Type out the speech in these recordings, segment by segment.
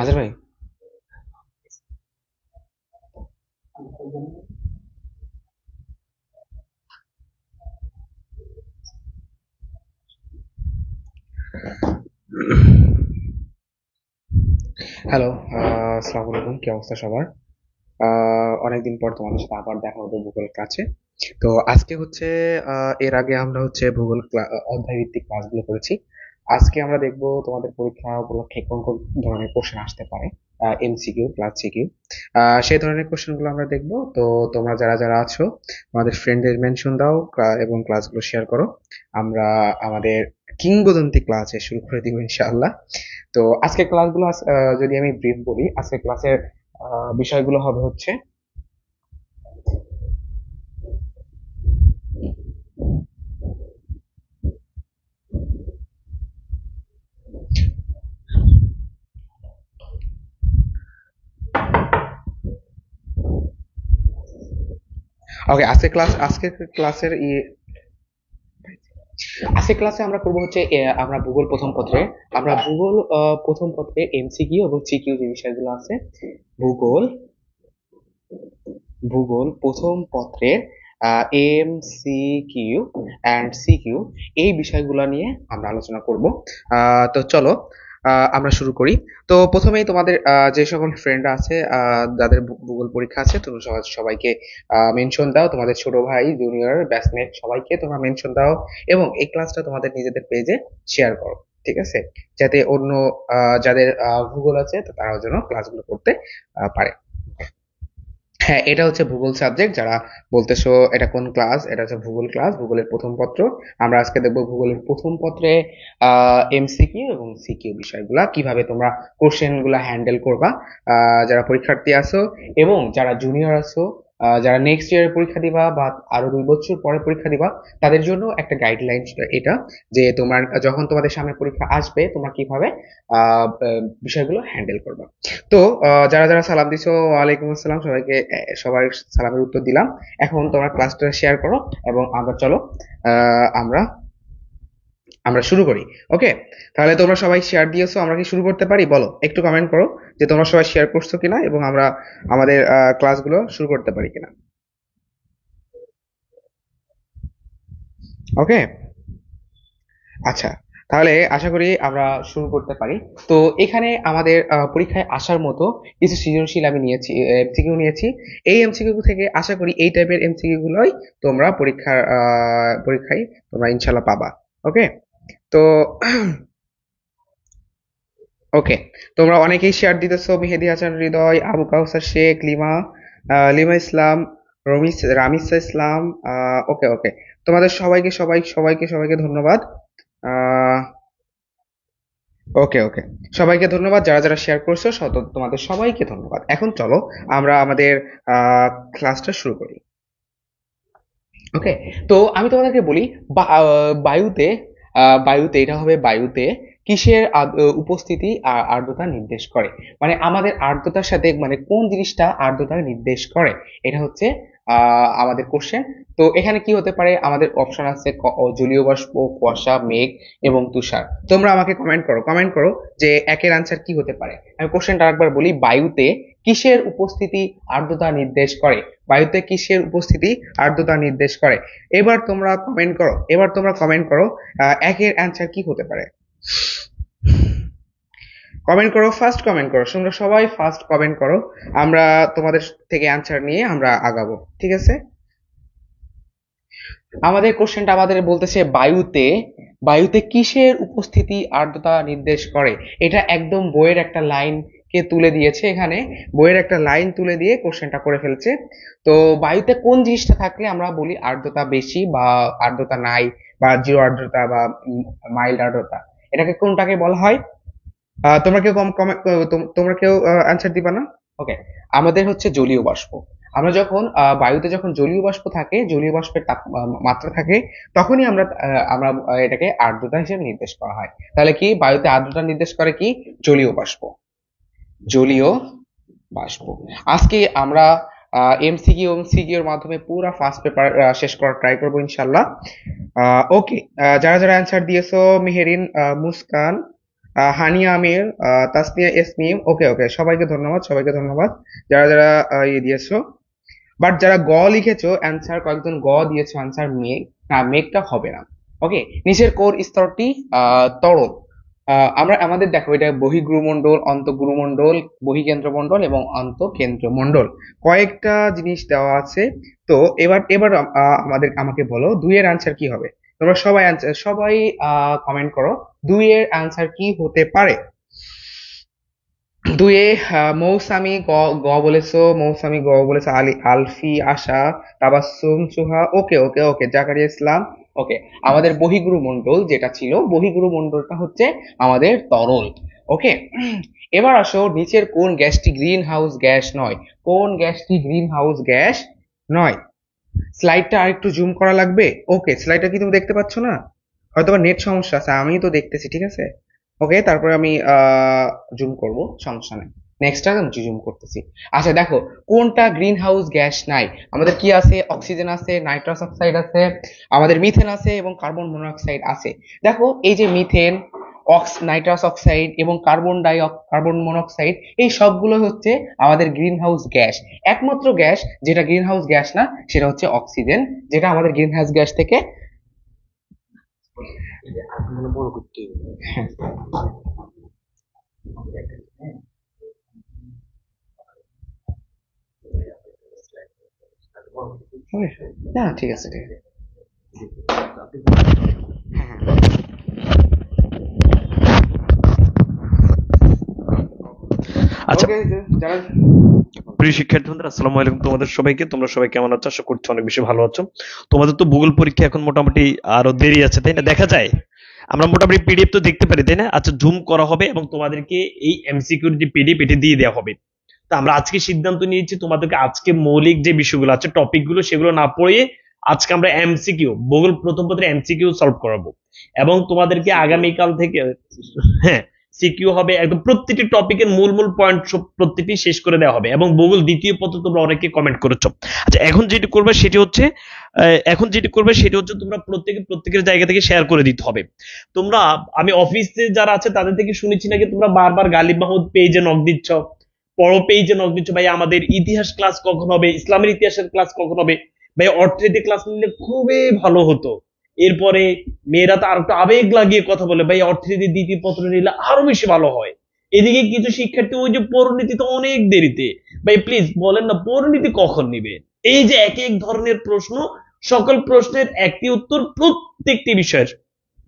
আজহার ভাই, হ্যালো। আসসালামু আলাইকুম, কি অবস্থা সবার? অনেকদিন পর তোমাদের সাথে আবার দেখা হলো ভূগোল ক্লাসে। তো আজকে হচ্ছে এর আগে আমরা হচ্ছে ভূগোল অধ্যায় ভিত্তিক ক্লাসগুলো করেছি। আজকে আমরা দেখব তোমাদের পরীক্ষা উপলক্ষে কোন কোন ধরনের কোশ্চেন আসতে পারে, এমসিকিউ প্লাস সিকিউ। সেই ধরনের কোশ্চেন গুলো আমরা দেখব। তো তোমরা যারা যারা আছো আমাদের ফ্রেন্ডদের মেনশন দাও, এবং ক্লাসগুলো শেয়ার করো। আমরা আমাদের কিংবদন্তি ক্লাসে শুরু করে দিব ইনশাআল্লাহ। তো আজকের ক্লাসগুলো যদি আমি ব্রিফ বলি, আজকের ক্লাসের বিষয়গুলো হবে হচ্ছে, ওকে, আজকের ক্লাসের আজকের ক্লাসে আমরা করব হচ্ছে আমরা ভূগোল প্রথম পত্রে, আমরা ভূগোল প্রথম পত্রে এমসিকিউ এবং সিকিউ যে বিষয়গুলো আছে, ভূগোল ভূগোল প্রথম পত্রের এমসিকিউ অ্যান্ড সিকিউ এই বিষয়গুলো নিয়ে আমরা আলোচনা করব। তো চলো আমরা শুরু করি। তো প্রথমেই তোমাদের যে সকল ফ্রেন্ড আছে, যাদের ভূগোল পরীক্ষা আছে, তুমি সবাইকে মেনশন দাও, তোমাদের ছোট ভাই জুনিয়র ব্যাচমেট সবাইকে তোমরা মেনশন দাও, এবং এই ক্লাসটা তোমাদের নিজেদের পেজে শেয়ার করো, ঠিক আছে? যাতে অন্য যাদের ভূগোল আছে তো তারাও যেন ক্লাসগুলো করতে পারে। হ্যাঁ, এটা হচ্ছে ভূগোল সাবজেক্ট। যারা বলতেছো এটা কোন ক্লাস, এটা হচ্ছে ভূগোল ক্লাস, ভূগোলের প্রথম পত্র। আমরা আজকে দেখবো ভূগোলের প্রথম পত্রে এমসিকিউ এবং সিকিউ বিষয়গুলা কিভাবে তোমরা কোশ্চেন গুলা হ্যান্ডেল করবা। যারা পরীক্ষার্থী আছো এবং যারা জুনিয়র আছো, যারা নেক্সট ইয়ারে পরীক্ষা দিবা বা আরো 2 বছর পরে পরীক্ষা দিবা, তাদের জন্য একটা গাইডলাইন এটা, যে তোমার যখন তোমাদের সামনে পরীক্ষা আসবে তোমরা কিভাবে বিষয়গুলো হ্যান্ডেল করবা। তো যারা যারা সালাম দিছো, ওয়ালাইকুম আসসালাম সবাইকে। সবার সালামের উত্তর দিলাম। এখন তোমরা ক্লাসটা শেয়ার করো এবং আমরা চলো আমরা আমরা শুরু করি। ওকে, তাহলে তোমরা সবাই শেয়ার দিয়েছো, আমরা কি শুরু করতে পারি? বলো, একটু কমেন্ট করো যে তোমরা সবাই শেয়ার করছো কিনা এবং আমরা আমাদের ক্লাসগুলো শুরু করতে পারি কিনা। ওকে, আচ্ছা, তাহলে আশা করি আমরা শুরু করতে পারি। তো এখানে আমাদের পরীক্ষায় আসার মতো কিছু সৃজনশীল আমি নিয়েছি, এমসিকিউ নিয়েছি। এই এমসিকিউ থেকে আশা করি এই টাইপের এমসিকিউ গুলোই তোমরা পরীক্ষায় তোমরা ইনশাল্লাহ পাবা। ওকে, তো ওকে, তোমরা অনেকেই শেয়ার দিতেছো, মেহেদি হাসান হৃদয়, আবু কাউসার শেখ, লিমা, লিমা ইসলাম, রামিসা ইসলাম। ওকে ওকে, তোমাদের সবাইকে ধন্যবাদ। আহ ওকে ওকে, সবাইকে ধন্যবাদ যারা যারা শেয়ার করছো, তোমাদের সবাইকে ধন্যবাদ। এখন চলো আমরা আমাদের ক্লাসটা শুরু করি। ওকে, তো আমি তোমাদেরকে বলি, বায়ুতে বায়ুতে এটা হবে, বায়ুতে কিসের উপস্থিতি আর্দ্রতা নির্দেশ করে। মানে আমাদের আর্দ্রতার সাথে মানে কোন জিনিসটা আর্দ্রতা নির্দেশ করে, এটা হচ্ছে আমাদের কোশ্চেন। তো এখানে কি হতে পারে, আমাদের অপশন আছে জলীয় বাষ্প, কুয়াশা, মেঘ এবং তুষার। তোমরা আমাকে কমেন্ট করো যে একের আনসার কি হতে পারে। আমি কোশ্চেনটা একবার বলি, বায়ুতে কিসের উপস্থিতি আর্দ্রতা নির্দেশ করে, বায়ুতে কিসের উপস্থিতি আর্দ্রতা নির্দেশ করে। এবার তোমরা কমেন্ট করো একের অ্যান্সার কি হতে পারে। কমেন্ট করো, ফার্স্ট কমেন্ট করো, তোমরা সবাই ফার্স্ট কমেন্ট করো। আমরা তোমাদের থেকে অ্যান্সার নিয়ে আমরা আগাবো, ঠিক আছে? আমাদের কোশ্চেনটা আমাদের বলতেছে, বায়ুতে বায়ুতে কিসের উপস্থিতি আর্দ্রতা নির্দেশ করে। এটা একদম বইয়ের একটা লাইন কে তুলে দিয়েছে এখানে, বইয়ের একটা লাইন তুলে দিয়ে কোশ্চেনটা করে ফেলছে। তো বায়ুতে কোন জিনিসটা থাকলে আমরা বলি আর্দ্রতা বেশি বা আর্দ্রতা নাই, বা জিরো আর্দ্রতা বা মাইল্ড আর্দ্রতা, এটাকে কোনটাকে বলা হয়? তোমরা কেউ তোমরা কেউ অ্যান্সার দিবা না? ওকে, আমাদের হচ্ছে জলীয় বাষ্প। আমরা যখন বায়ুতে যখন জলীয় বাষ্প থাকে, জলীয় বাষ্পের মাত্রা থাকে, তখনই আমরা এটাকে আর্দ্রতা হিসেবে নির্দেশ করা হয়। তাহলে কি বায়ুতে আর্দ্রতা নির্দেশ করে কি? জলীয় বাষ্প, জলীয় বাষ্প। আজকে আমরা এমসিকিউ এবং সিকিউ এর মাধ্যমে পুরো ফার্স্ট পেপার শেষ করার ট্রাই করবো ইনশাল্লাহ। ওকে, যারা যারা অ্যান্সার দিয়েছো, মেহেরিন, মুস্কান, হানিয়া আমির, তাসনিয়া ইয়াসমিন, ওকে ওকে, সবাইকে ধন্যবাদ, সবাইকে ধন্যবাদ যারা যারা ইয়ে দিয়েছো। বাট যারা গ লিখেছো অ্যান্সার, কয়েকজন গ দিয়েছো অ্যান্সার মেঘ, না মেঘটা হবে না। ওকে, নিচের কোর স্তরটি তরল। আমরা আমাদের দেখো এটা বহিঃগুরুমণ্ডল, অন্তঃগুরুমণ্ডল, বহিঃকেন্দ্রমণ্ডল এবং অন্তঃকেন্দ্রমণ্ডল কয়েকটা জিনিস দেওয়া আছে। তো এবার এবার আমাকে বলো 2 এর অ্যান্সার কি হবে। তোমরা সবাই সবাই কমেন্ট করো 2 এর অ্যান্সার কি হতে পারে। 2 এ মৌসামি গ, গ বলেছো, মৌসামি গ বলেছো, আলী, আলফি, আশা, তাবাসসুম, সুহা, ওকে ওকে ওকে, জাকারিয়া ইসলাম, ওকে। আমাদের বহিগুরু মণ্ডল যেটা ছিল, বহিগুরু মণ্ডলটা হচ্ছে আমাদের তরল। ওকে, এবার আসো নিচের কোন গ্যাসটি গ্রিন হাউস গ্যাস নয়। কোন গ্যাসটি গ্রিন হাউস গ্যাস নয়? স্লাইডটা আরেকটু জুম করা লাগবে। ওকে, স্লাইডটা কি তুমি দেখতে পাচ্ছ না? হয়তো বা নেট সমস্যা আছে, আমি তো দেখতেছি, ঠিক আছে। ওকে, তারপরে আমি জুম করব, সমস্যা নেই। নেক্সট টাইম আমি জুম করতেছি। আচ্ছা দেখো কোনটা গ্রিন হাউস গ্যাস নাই। আমাদের কি আছে? অক্সিজেন আছে, নাইট্রাস অক্সাইড আছে, আমাদের মিথেন আছে এবং কার্বন মনোক্সাইড আছে। দেখো এই যে মিথেন, নাইট্রাস অক্সাইড এবং কার্বন মনোক্সাইড, এই সবগুলো হচ্ছে আমাদের গ্রিন হাউস গ্যাস। একমাত্র গ্যাস যেটা গ্রিন হাউস গ্যাস না সেটা হচ্ছে অক্সিজেন, যেটা আমাদের গ্রিন হাউস গ্যাস থেকে না, ঠিক আছে ঠিক আছে। আচ্ছা, ওকে, যারা প্রিয় শিক্ষার্থী বন্ধুরা, আসসালামু আলাইকুম তোমাদের সবাইকে। তোমরা সবাই কেমন আছো? আশা করছি অনেক বেশি ভালো আছো। তোমাদের তো ভূগোল পরীক্ষা এখন মোটামুটি আরো দেরি আছে, তাই না? দেখা যায় আমরা মোটামুটি পিডিএফ তো দেখতে পারি, তাই না? আচ্ছা, জুম করা হবে এবং তোমাদেরকে এই এমসিকিউর যে পিডিএফ এটি দিয়ে দেওয়া হবে। তো আমরা আজকে সিদ্ধান্ত নিয়েছি তোমাদেরকে আজকে মৌলিক যে বিষয়গুলো আছে, টপিক গুলো, সেগুলো না পড়িয়ে আজকে আমরা এমসিকিউ, ভূগোল প্রথম পত্রের এমসিকিউ সলভ করাবো এবং তোমাদেরকে আগামীকাল থেকে, হ্যাঁ, সিকিউ হবে একদম প্রত্যেকটি টপিকের মূল মূল পয়েন্ট প্রত্যেকটি শেষ করে দেওয়া হবে। এবং ভূগোল দ্বিতীয় পত্র তোমরা অনেকে কমেন্ট করেছো। আচ্ছা, এখন যেটি করবে সেটি হচ্ছে তোমরা প্রত্যেকের জায়গা থেকে শেয়ার করে দিতে হবে। তোমরা, আমি অফিসে যারা আছে তাদের থেকে শুনেছি নাকি তোমরা বারবার গালিব মাহমুদ পেজে নক দিচ্ছ, বড় পেজে নক দিচ্ছ, ভাই আমাদের ইতিহাস ক্লাস কখন হবে, ইসলামের ইতিহাসের ক্লাস কখন হবে, ভাই অর্থনীতি ক্লাস নিলে খুবই ভালো হতো। এরপরে মেয়েরা তো আর একটু আবেগ লাগিয়ে কথা বলে, ভাই অর্থনীতির দ্বিতীয় পত্র নিলে আরো বেশি ভালো হয়। এদিকে কিছু শিক্ষার্থী ওই যে পরিণতি তো অনেক দেরিতে, ভাই প্লিজ বলেন না পরিণতি কখন নিবে। এই যে এক এক ধরনের প্রশ্ন, সকল প্রশ্নের একটি উত্তর প্রত্যেকটি বিষয়ের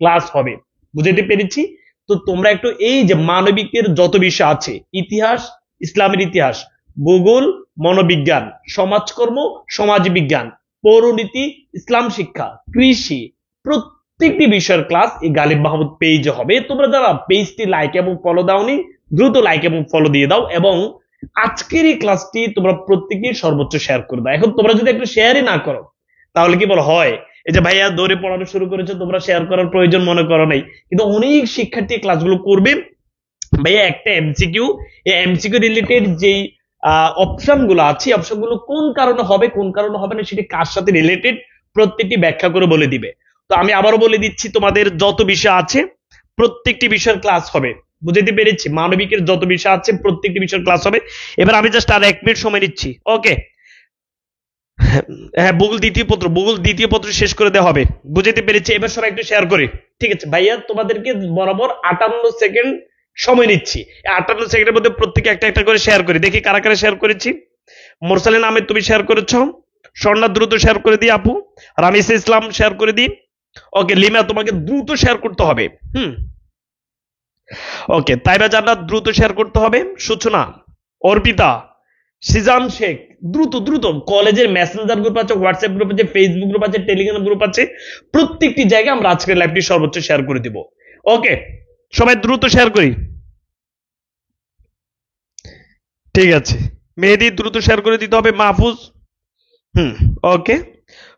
ক্লাস হবে, বুঝতে পেরেছি? তো তোমরা একটু এই যে মানবিকের যত বিষয় আছে, ইতিহাস, ইসলামের ইতিহাস, ভূগোল, মনোবিজ্ঞান, সমাজকর্ম, সমাজ বিজ্ঞান, পৌরনীতি, ইসলাম শিক্ষা, কৃষি, প্রত্যেকটি বিষয়ের ক্লাস এই গালিব মাহমুদ পেজে হবে। তোমরা যারা পেজটি লাইক এবং ফলো দাওনি, দ্রুত লাইক এবং ফলো দিয়ে দাও এবং আজকের এই ক্লাসটি তোমরা প্রত্যেকেই সর্বোচ্চ শেয়ার করে দাও। এখন তোমরা যদি একটু শেয়ারই না করো তাহলে কি বলো হয়? এই যে ভাইয়া দৌড়ে পড়ানো শুরু করেছে, তোমরা শেয়ার করার প্রয়োজন মনে করো নাই, কিন্তু অনেক শিক্ষার্থী ক্লাসগুলো করবে। ভাইয়া একটা এমসিকিউ, এই এমসিকিউ রিলেটেড যেই অপশন গুলো আছে, অপশন গুলো কোন কারণে হবে কোন কারণে হবে না সেটি কার সাথে রিলেটেড প্রত্যেকটি ব্যাখ্যা করে বলে দিবে। তো আমি আবারও বলে দিচ্ছি, তোমাদের যত বিষয় আছে প্রত্যেকটি বিষয়ের ক্লাস হবে, বুঝতে পেরেছি? মানবিকের যত বিষয় আছে প্রত্যেকটি বিষয়ের ক্লাস হবে। এবার আমি জাস্ট আর 1 মিনিট সময় নিচ্ছি। ওকে, হ্যাঁ, ভূগোল দ্বিতীয় পত্র শেষ করে দেওয়া হবে, বুঝতে পেরেছি? এবার সবাই একটু শেয়ার করি, ঠিক আছে? ভাইয়া তোমাদেরকে বরাবর 58 সেকেন্ড সময় নিচ্ছি। 58 সেকেন্ডের মধ্যে প্রত্যেকে একটা একটা করে শেয়ার করি, দেখি কারা কারা শেয়ার করেছি। মোরসালিন আহমেদ তুমি শেয়ার করেছো, স্বর্ণা দ্রুত শেয়ার করে দিই আপু, রামিস ইসলাম শেয়ার করে দিন। ওকে, লিমা তোমাকে দ্রুত শেয়ার করতে হবে। ওকে, তাইবা জান্নাত দ্রুত শেয়ার করতে হবে। সূচনা, অর্পিতা, সিজান শেখ, দ্রুত দ্রুত। কলেজের মেসেঞ্জার গ্রুপ আছে, হোয়াটসঅ্যাপ গ্রুপ আছে, ফেসবুক গ্রুপ আছে, টেলিগ্রাম গ্রুপ আছে, প্রত্যেকটি জায়গায় আমরা আজকের লাইভটি সর্বোচ্চ শেয়ার করে দিব। ওকে, সবাই দ্রুত শেয়ার করি, ঠিক আছে? মেহেদি দ্রুত শেয়ার করে দিতে হবে, মাহফুজ। ওকে,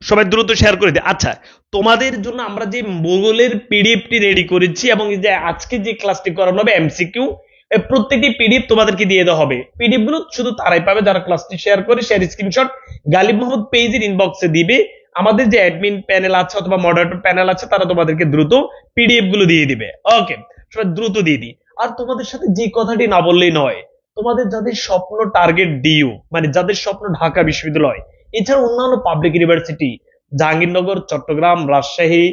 সবাই দ্রুত শেয়ার করে দিই। আচ্ছা, তোমাদের জন্য আমরা যে ভূগোলের পিডিএফটি রেডি করেছি এবং যে আজকে যে ক্লাসটি করানো হবে এমসিকিউ, প্রত্যেকটি পিডিএফ তোমাদেরকে দিয়ে দেওয়া হবে। পিডিএফ গুলো শুধু তারাই পাবে যারা ক্লাসটি শেয়ার করে, শেয়ার স্ক্রিনশট গালিব মাহমুদ পেজের ইনবক্সে দিবে। আমাদের যে অ্যাডমিন প্যানেল আছে অথবা মডারেটর প্যানেল আছে তারা তোমাদেরকে দ্রুত পিডিএফ গুলো দিয়ে দিবে। ওকে, সবাই দ্রুত দিয়ে দিই। আর তোমাদের সাথে যে কথাটি না বললেই নয়, তোমাদের যাদের স্বপ্ন টার্গেট ডিইউ, মানে যাদের স্বপ্ন ঢাকা বিশ্ববিদ্যালয়, এছাড়া অন্যান্য পাবলিক ইউনিভার্সিটি, জাহাঙ্গীরনগর, চট্টগ্রাম, রাজশাহী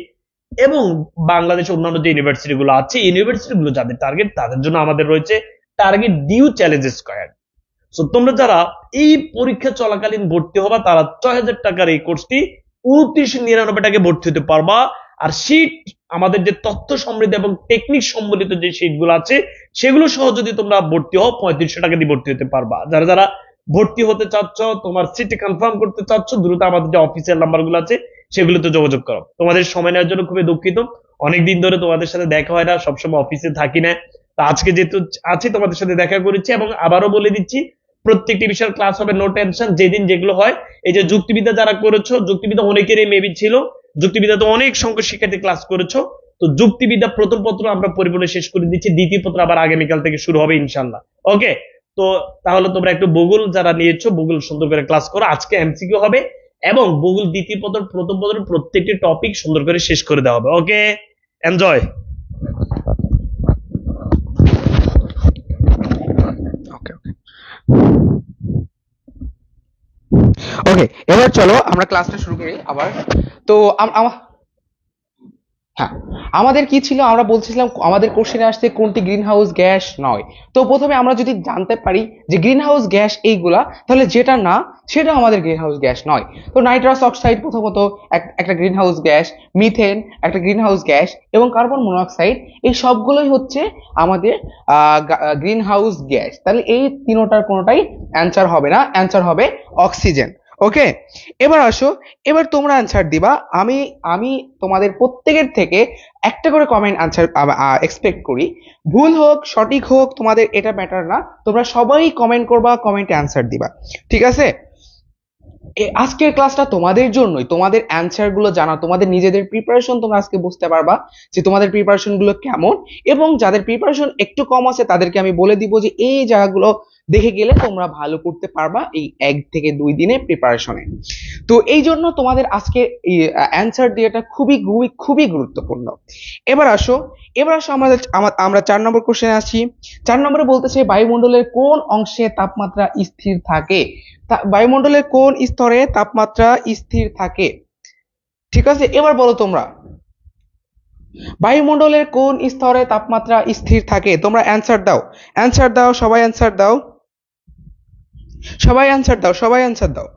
এবং বাংলাদেশের অন্যান্য যে ইউনিভার্সিটি গুলো আছে, ইউনিভার্সিটি গুলো যাদের টার্গেট, তাদের জন্য আমাদের রয়েছে target due challenge square. So তোমরা যারা এই পরীক্ষা চলাকালীন ভর্তি হবা, তারা ৬,০০০ টাকার এই কোর্সটি ২৯৯৯ টাকায় ভর্তি হতে পারবা। আর শীট, আমাদের যে তথ্য সমৃদ্ধ এবং টেকনিক সম্বলিত যে শীট গুলো আছে, সেগুলো সহ যদি তোমরা ভর্তি হও, ৩৫০০ টাকা দিয়ে ভর্তি হতে পারবা। যারা যারা ভর্তি হতে চাচ্ছ, তোমার সিটি কনফার্ম করতে চাচ্ছ, দ্রুত আমাদের যে অফিসিয়াল নাম্বার গুলো আছে সেগুলোতে যোগাযোগ করো। তোমাদের সময় নেওয়ার জন্য খুবই দুঃখিত, অনেকদিন ধরে তোমাদের সাথে দেখা হয় না, সবসময় অফিসে থাকি না। তা আজকে যেহেতু আছি, তোমাদের সাথে দেখা করেছি। এবং আবারও বলে দিচ্ছি, প্রত্যেকটি বিষয়ের ক্লাস হবে, নো টেনশন। যেদিন যেগুলো হয়, এই যে যুক্তিবিদ্যা যারা করেছো, যুক্তিবিদ্যা অনেকেরই মেবি ছিল, যুক্তিবিদ্যা তো অনেক সংখ্যক শিক্ষার্থী ক্লাস করেছো। তো যুক্তিবিদ্যা প্রথম পত্র আমরা পরিপূর্ণ শেষ করে দিচ্ছি, দ্বিতীয় পত্র আবার আগামীকাল থেকে শুরু হবে ইনশাল্লাহ। ওকে, তো তাহলে তোমরা একটু ভূগোল যারা নিয়েছো, ভূগোল সুন্দর করে ক্লাস করো। আজকে এমসিকিউ হবে এবং ভূগোল দ্বিতীয় পত্র প্রথম পত্র প্রত্যেকটি টপিক সুন্দর করে শেষ করে দেওয়া হবে। ওকে, এনজয়। ওকে ওকে ওকে, এবার চলো আমরা ক্লাসটা শুরু করি আবার। তো হ্যাঁ, আমাদের কি ছিল, আমরা বলছিলাম আমাদের কোশ্চেনে আসছে কোনটি গ্রিন হাউস গ্যাস নয়। তো প্রথমে আমরা যদি জানতে পারি যে গ্রিন হাউস গ্যাস এইগুলা, তাহলে যেটা না সেটা আমাদের গ্রিন হাউস গ্যাস নয়। তো নাইট্রাস অক্সাইড প্রথমত একটা গ্রিন হাউস গ্যাস, মিথেন একটা গ্রিন হাউস গ্যাস, এবং কার্বন মনোক্সাইড, এই সবগুলোই হচ্ছে আমাদের গ্রিন হাউস গ্যাস। তাহলে এই তিনটার কোনোটাই অ্যান্সার হবে না, অ্যান্সার হবে অক্সিজেন। ওকে, এবার আসো, এবার তোমরা অ্যান্সার দিবা। আমি আমি তোমাদের প্রত্যেকের থেকে একটা করে কমেন্ট অ্যান্সার এক্সপেক্ট করি। ভুল হোক সঠিক হোক তোমাদের এটা ম্যাটার না, তোমরা সবাই কমেন্ট করবা, কমেন্টে অ্যান্সার দিবা, ঠিক আছে? আজকের ক্লাসটা তোমাদের জন্যই, তোমাদের অ্যান্সার গুলো জানা, তোমাদের নিজেদের প্রিপারেশন তোমরা আজকে বুঝতে পারবা যে তোমাদের প্রিপারেশন গুলো কেমন। এবং যাদের প্রিপারেশন একটু কম আছে তাদেরকে আমি বলে দিব যে এই জায়গাগুলো দেখে গেলে তোমরা ভালো করতে পারবা এই ১ থেকে ২ দিনে প্রিপারেশনে। তো এই জন্য তোমাদের আজকে অ্যান্সার দেওয়াটা খুবই খুবই খুবই গুরুত্বপূর্ণ। এবার আসো, আমরা ৪ নম্বর কোশ্চেনে আসি। ৪ নম্বরে বলতেছে বায়ুমণ্ডলের কোন অংশে তাপমাত্রা স্থির থাকে? বায়ুমণ্ডলের কোন স্তরে তাপমাত্রা স্থির থাকে? ঠিক আছে, এবার বলো তোমরা বায়ুমণ্ডলের কোন স্তরে তাপমাত্রা স্থির থাকে? তোমরা অ্যান্সার দাও, অ্যান্সার দাও, সবাই অ্যান্সার দাও, সবাই অ্যান্সার দাও, সবাই অ্যান্সার দাও।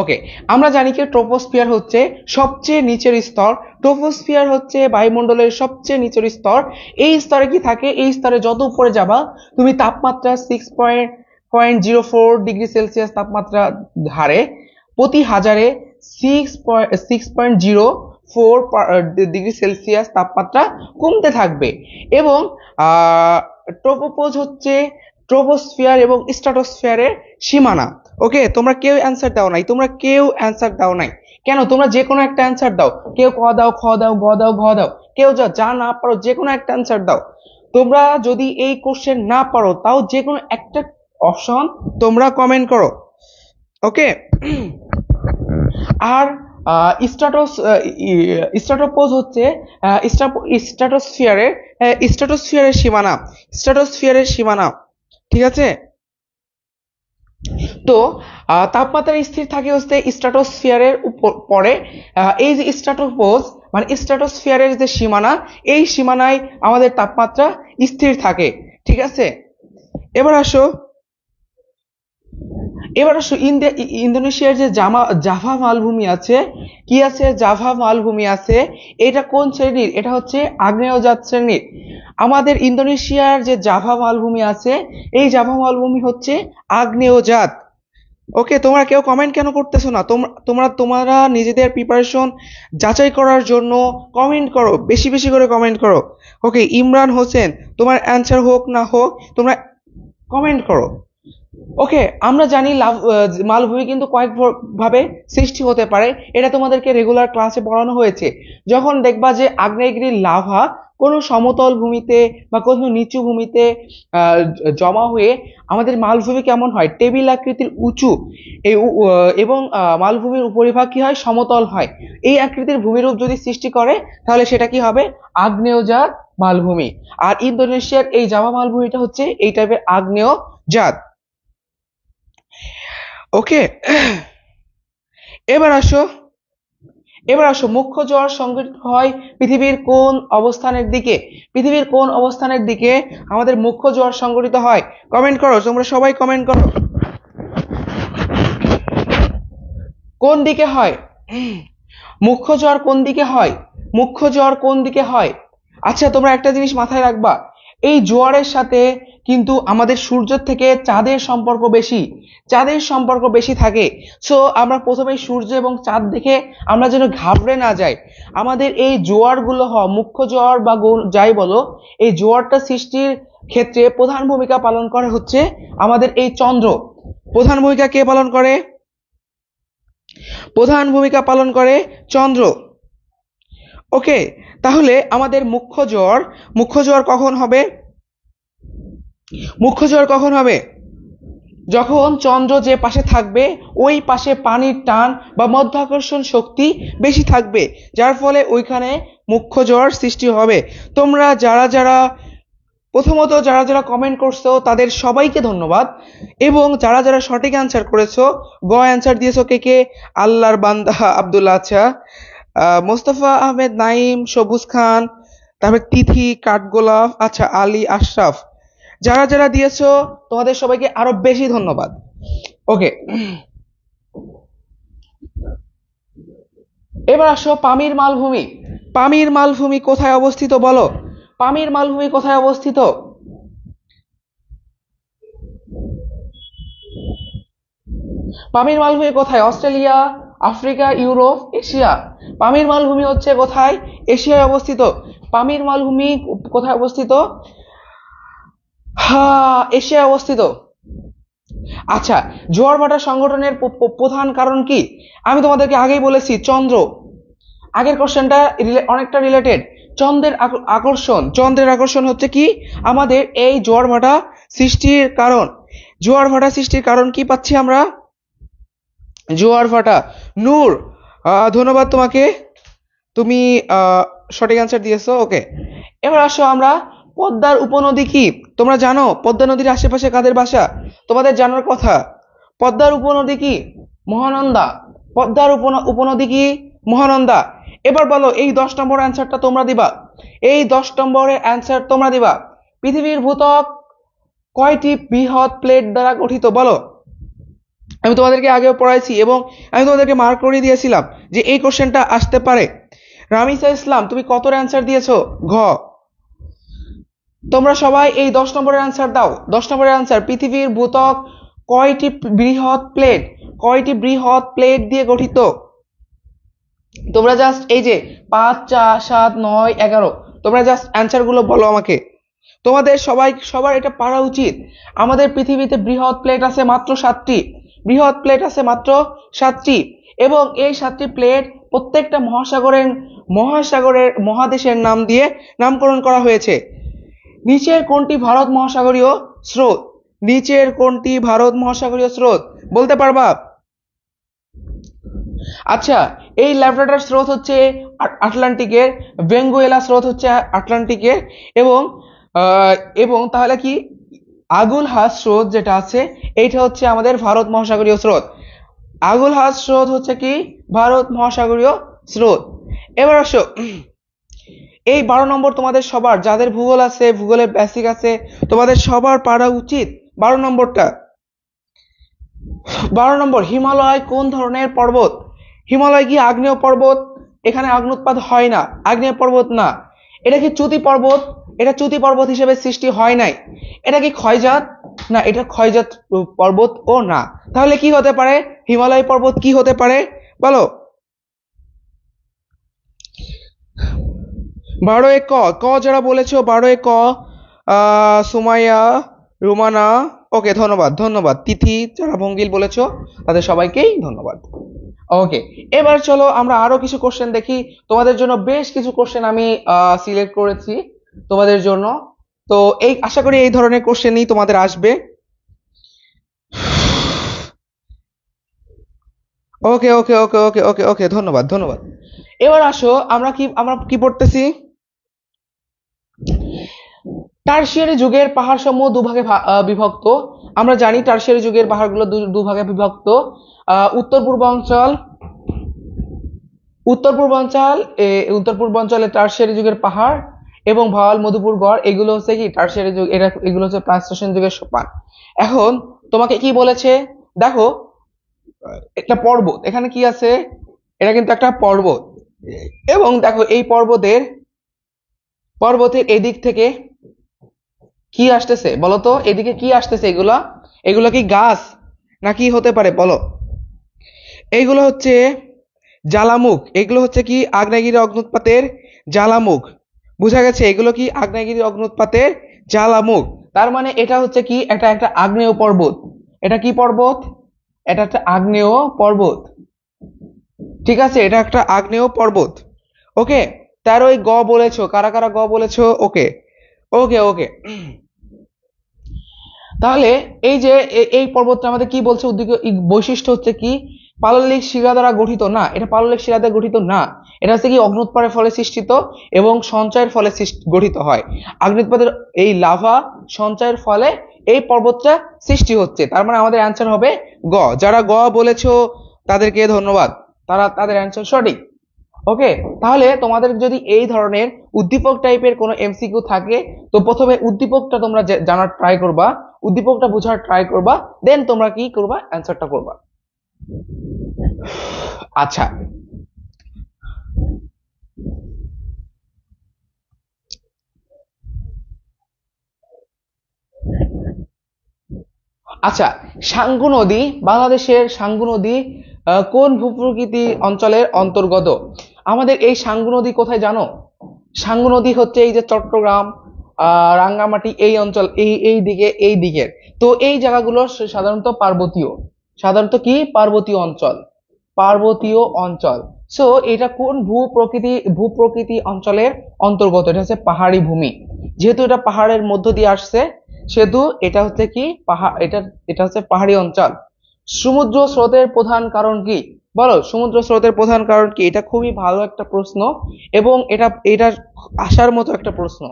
ওকে, আমরা জানি কি ট্রোপোস্ফিয়ার হচ্ছে সবচেয়ে নিচের স্তর। ট্রোপোস্ফিয়ার হচ্ছে বায়ুমণ্ডলের সবচেয়ে নিচের স্তর। এই স্তরে কি থাকে? এই স্তরে যত উপরে যাবা তুমি তাপমাত্রা 6.04 ডিগ্রি সেলসিয়াস তাপমাত্রা হারে প্রতি হাজারে 6.04 ডিগ্রি সেলসিয়াস তাপমাত্রা কমতে থাকবে। এবং ট্রোপোপোজ হচ্ছে ট্রোপোস্ফিয়ার এবং স্ট্রাটোস্ফিয়ারের সীমানা। ওকে, তোমরা কেউ অ্যান্সার দাও নাই, তোমরা কেউ অ্যান্সার দাও নাই কেন? তোমরা যে কোনো একটা অ্যান্সার দাও, কেউ ক দাও, খ দাও, গ দাও, ঘ দাও, কেউ যা না পারো যে কোনো একটা অ্যান্সার দাও। তোমরা যদি এই কোশ্চেন না পারো তাও যে কোনো একটা অপশন তোমরা কমেন্ট করো। ওকে, আর স্ট্রাটোপোজ হচ্ছে স্ট্রাটোস্ফিয়ারের সীমানা, স্ট্রাটোস্ফিয়ারের সীমানা, ঠিক আছে? তো তাপমাত্রা স্থির থাকে হচ্ছে স্ট্রাটোস্ফিয়ারের পরে। এই যে স্ট্রাটোপোজ মানে স্ট্রাটোস্ফিয়ারের যে সীমানা, এই সীমানায় আমাদের তাপমাত্রা স্থির থাকে, ঠিক আছে? এবার আসো, ইন্দোনেশিয়ার যে জাভা মালভূমি আছে, কি আছে? জাভা মালভূমি আছে। এটা কোন শ্রেণীর? এটা হচ্ছে আগ্নেয়জাত শ্রেণীর। আমাদের ইন্দোনেশিয়ার যে জাভা মালভূমি আছে, এই জাভা মালভূমি হচ্ছে আগ্নেয়জাত। ওকে, তোমরা কেউ কমেন্ট কেন করতেছো না? তোমরা নিজেদের প্রিপারেশন যাচাই করার জন্য কমেন্ট করো, বেশি বেশি করে কমেন্ট করো। ওকে, ইমরান হোসেন, তোমার অ্যান্সার হোক না হোক তোমরা কমেন্ট করো। ওকে, আমরা জানি মালভূমি কিন্তু কয়েক ভাবে সৃষ্টি হতে পারে, এটা তোমাদেরকে রেগুলার ক্লাসে পড়ানো হয়েছে। যখন দেখবা যে আগ্নেয়গিরির লাভা কোনো সমতল ভূমিতে বা কোনো নিচু ভূমিতে জমা হয়ে আমাদের মালভূমি কেমন হয়? টেবিল আকৃতির উঁচু, এবং মালভূমির উপরিভাগ কি হয়? সমতল হয়। এই আকৃতির ভূমিরূপ যদি সৃষ্টি করে তাহলে সেটা কি হবে? আগ্নেয়জাত মালভূমি। আর ইন্দোনেশিয়ার এই জাভা মালভূমিটা হচ্ছে এই টাইপের আগ্নেয় জাত। ওকে, এবার আসো মুখ্য জোয়ার সংঘটিত হয় পৃথিবীর কোন অবস্থানের দিকে? পৃথিবীর কোন অবস্থানের দিকে আমাদের মুখ্য জোয়ার সংঘটিত হয়? কমেন্ট করো, তোমরা সবাই কমেন্ট করো, কোন দিকে হয়? মুখ্য জোয়ার কোন দিকে হয়? মুখ্য জোয়ার কোন দিকে হয়? আচ্ছা, তোমরা একটা জিনিস মাথায় রাখবা, এই জোয়ারের সাথে কিন্তু আমাদের সূর্যের থেকে চাঁদের সম্পর্ক বেশি, চাঁদের সম্পর্ক বেশি থাকে। সো আমরা প্রথমে সূর্য এবং চাঁদ দেখে আমরা যেন ঘাবড়ে না যাই। আমাদের এই জোয়ারগুলো মুখ্য জোয়ার বা যাই বলো, এই জোয়ারটা সৃষ্টির ক্ষেত্রে প্রধান ভূমিকা পালন করে হচ্ছে আমাদের এই চন্দ্র। প্রধান ভূমিকা কে পালন করে? প্রধান ভূমিকা পালন করে চন্দ্র। ওকে, তাহলে আমাদের মুখ্য জোয়ার কখন হবে? মুখ্য জোয়ার কখন হবে? যখন চন্দ্র যে পাশে থাকবে ওই পাশে পানির টান বা মাধ্যাকর্ষণ শক্তি বেশি থাকবে, যার ফলে ওইখানে মুখ্য জোয়ার সৃষ্টি হবে। তোমরা প্রথমত যারা যারা কমেন্ট করছো তাদের সবাইকে ধন্যবাদ, এবং যারা যারা সঠিক অ্যান্সার করেছো, অ্যান্সার দিয়েছো কে কে? আল্লাহর বান্দা আব্দুল্লাহ, আচ্ছা, মোস্তফা আহমেদ, নাইম, সবুজ খান, তারপরে তিথি, কাঠগোলাপ, আচ্ছা, আলী, আশরাফ, যারা যারা দিয়েছো তোমাদের সবাইকে আরো বেশি ধন্যবাদ। ওকে, এবার আসো পামির মালভূমি। পামির মালভূমি কোথায় অবস্থিত বলো? পামির মালভূমি কোথায় অবস্থিত? পামির মালভূমি কোথায়? Australia, Africa, Europe, Asia? পামির মালভূমি হচ্ছে কোথায়? এশিয়ায় অবস্থিত। পামির মালভূমি কোথায় অবস্থিত? এশিয়ায় অবস্থিত। আচ্ছা, জোয়ার ভাটা সংগঠনের প্রধান কারণ কি? আমি তোমাদেরকে আগেই বলেছি চন্দ্র। আগের কোশ্চেনটা অনেকটা রিলেটেড। চন্দ্রের আকর্ষণ হচ্ছে কি আমাদের এই জোয়ার ভাটা সৃষ্টির কারণ। জোয়ার ভাটা সৃষ্টির কারণ কি পাচ্ছি আমরা? জোয়ার ভাটা। নূর, ধন্যবাদ তোমাকে, তুমি সঠিক অ্যান্সার দিয়েছো। ওকে, এবার আসো আমরা পদ্মার উপনদী কি? তোমরা জানো পদ্মা নদীর আশেপাশে কাদের বাসা? তোমাদের জানার কথা। পদ্মার উপনদী কি? মহানন্দা। পদ্মার উপনদী কি? মহানন্দা। এবার বলো, এই 10 নম্বর অ্যান্সারটা তোমরা দিবা। এই 10 নম্বরের অ্যান্সার তোমরা দিবা। পৃথিবীর ভূত্বক কয়টি বৃহৎ প্লেট দ্বারা গঠিত বলো? আমি তোমাদেরকে আগেও পড়াইছি এবং আমি তোমাদেরকে মার্ক করে দিয়েছিলাম যে এই কোশ্চেনটা আসতে পারে। রামিসা ইসলাম, তুমি কত অ্যান্সার দিয়েছো? ঘ। তোমরা সবাই এই 10 নম্বরের অ্যান্সার দাও। 10 নম্বরের অ্যান্সার, পৃথিবীর ভূত্বক কয়টি বৃহৎ প্লেট দিয়ে গঠিত? তোমরা জাস্ট এই যে 5, 4, 7, 9, 11, তোমরা জাস্ট অ্যান্সার গুলো বলো আমাকে। তোমাদের সবার এটা পারা উচিত। আমাদের পৃথিবীতে বৃহৎ প্লেট আছে মাত্র 7টি। বৃহৎ প্লেট আছে মাত্র 7টি, এবং এই 7টি প্লেট প্রত্যেকটা মহাদেশের নাম দিয়ে নামকরণ করা হয়েছে। নিচের কোনটি ভারত মহাসাগরীয় স্রোত? নিচের কোনটি ভারত মহাসাগরীয় স্রোত বলতে পারবা? আচ্ছা, এই ল্যাব্রাডর স্রোত হচ্ছে আটলান্টিকের, ভেঙ্গুয়েলা স্রোত হচ্ছে আটলান্টিকের, এবং এবং তাহলে কি আগুলহাস স্রোত যেটা আছে এইটা হচ্ছে আমাদের ভারত মহাসাগরীয় স্রোত। আগুলহাস স্রোত হচ্ছে কি ভারত মহাসাগরীয় স্রোত। এবার আসো, এই 12 নম্বর তোমাদের সবার, যাদের ভূগোল আছে, ভূগোলের বেসিক আছে, তোমাদের সবার পারা উচিত 12 নম্বরটা। 12 নম্বর, হিমালয় কোন ধরনের পর্বত? হিমালয় কি আগ্নেয় পর্বত? এখানে অগ্ন্যুৎপাত হয় না, আগ্নেয় পর্বত না। এটা কি চ্যুতি পর্বত? এটা চ্যুতি পর্বত হিসেবে সৃষ্টি হয় নাই। এটা কি ক্ষয়জাত? না, এটা ক্ষয়জাত পর্বত ও না। তাহলে কি হতে পারে? হিমালয় পর্বত কি হতে পারে বলো? 12 ক যারা বলেছো, 12 ক, সুমাইয়া, রুমানা, ওকে, ধন্যবাদ। তিথি, যারা ভঙ্গিল বলেছো তাদের সবাইকেই ধন্যবাদ। ওকে, এবার চলো আমরা আরো কিছু কোশ্চেন দেখি। তোমাদের জন্য বেশ কিছু কোশ্চেন আমি সিলেক্ট করেছি তোমাদের জন্য। তো এই আশা করি এই ধরনের কোশ্চেনই তোমাদের আসবে। ওকে ওকে ওকে ওকে ওকে ওকে, ধন্যবাদ। এবার আসো, আমরা কি পড়তেছি? টারশিয়ারি যুগের পাহাড় সমূহ দুভাগে বিভক্ত। আমরা জানি টারশিয়ারি যুগের পাহাড়গুলো দুভাগে বিভক্ত। উত্তর পূর্বাঞ্চল উত্তর পূর্বাঞ্চলে টারশিয়ারি যুগের পাহাড় এবং ভাওয়াল মধুপুর গড়, এগুলো হচ্ছে কি টারশিয়ারি যুগ, এগুলো হচ্ছে প্লাইস্টোসিন যুগের সোপান। এখন তোমাকে কি বলেছে, দেখো একটা পর্বত, এখানে কি আছে, এটা কিন্তু একটা পর্বত, এবং দেখো এই পর্বতের এদিক থেকে কি আসতেছে বলতো, এদিকে কি আসতেছে, এগুলো কি গাছ নাকি হতে পারে বলো? এইগুলো হচ্ছে জ্বালামুখ, এগুলো হচ্ছে কি আগ্নেয়গিরি অগ্নুৎপাতের জ্বালামুখ। বুঝা গেছে, এগুলো কি আগ্নেয়গিরি অগ্নুৎপাতের জ্বালামুখ। তার মানে এটা হচ্ছে কি, এটা একটা আগ্নেয় পর্বত। এটা কি পর্বত? এটা একটা আগ্নেয় পর্বত। ঠিক আছে, এটা একটা আগ্নেয় পর্বত। ওকে, 13ই গ বলেছো, কারা কারা গ বলেছো? ওকে ওকে ওকে। তাহলে এই যে এই পর্বতটা আমাদের কি বলছে, বৈশিষ্ট্য হচ্ছে কি, পাললিক শিলা দ্বারা গঠিত না, এটা পাললিক শিলা দ্বারা গঠিত না, এটা হচ্ছে কি অগ্নুৎপাতের ফলে সৃষ্টিত এবং সঞ্চয়ের ফলে গঠিত হয়। অগ্নুৎপাতের এই লাভা সঞ্চয়ের ফলে এই পর্বতটা সৃষ্টি হচ্ছে। তার মানে আমাদের অ্যান্সার হবে গ। যারা গ বলেছো তাদেরকে ধন্যবাদ, তাদের অ্যান্সার সঠিক। ওকে, তাহলে তোমাদের যদি এই ধরনের উদ্দীপক টাইপের কোনো এমসিকিউ থাকে, তো প্রথমে উদ্দীপকটা তোমরা জানার ট্রাই করবা, উদ্দীপকটা বোঝার ট্রাই করবা, দেন তোমরা কি করবা, অ্যান্সারটা করবা। আচ্ছা, আচ্ছা, সাঙ্গু নদী, বাংলাদেশের সাঙ্গু নদী কোন ভূপ্রকৃতি অঞ্চলের অন্তর্গত? আমাদের এই সাঙ্গু নদী কোথায় জানো? সাঙ্গু নদী হচ্ছে এই যে চট্টগ্রাম, রাঙ্গামাটি, এই অঞ্চল, এই দিকের। তো এই জায়গাগুলো সাধারণত পার্বতীয়, সাধারণত কি পার্বতীয় অঞ্চল, পার্বতীয় অঞ্চল। সো এটা কোন ভূপ্রকৃতি অঞ্চলের অন্তর্গত? এটা হচ্ছে পাহাড়ি ভূমি। যেহেতু এটা পাহাড়ের মধ্য দিয়ে আসছে, সেহেতু এটা হচ্ছে কি পাহাড়, এটা হচ্ছে পাহাড়ি অঞ্চল। সমুদ্র স্রোতের প্রধান কারণ কি বলো? সমুদ্র স্রোতের প্রধান কারণ কি? এটা খুবই ভালো একটা প্রশ্ন, এবং এটা আসার মতো একটা প্রশ্ন।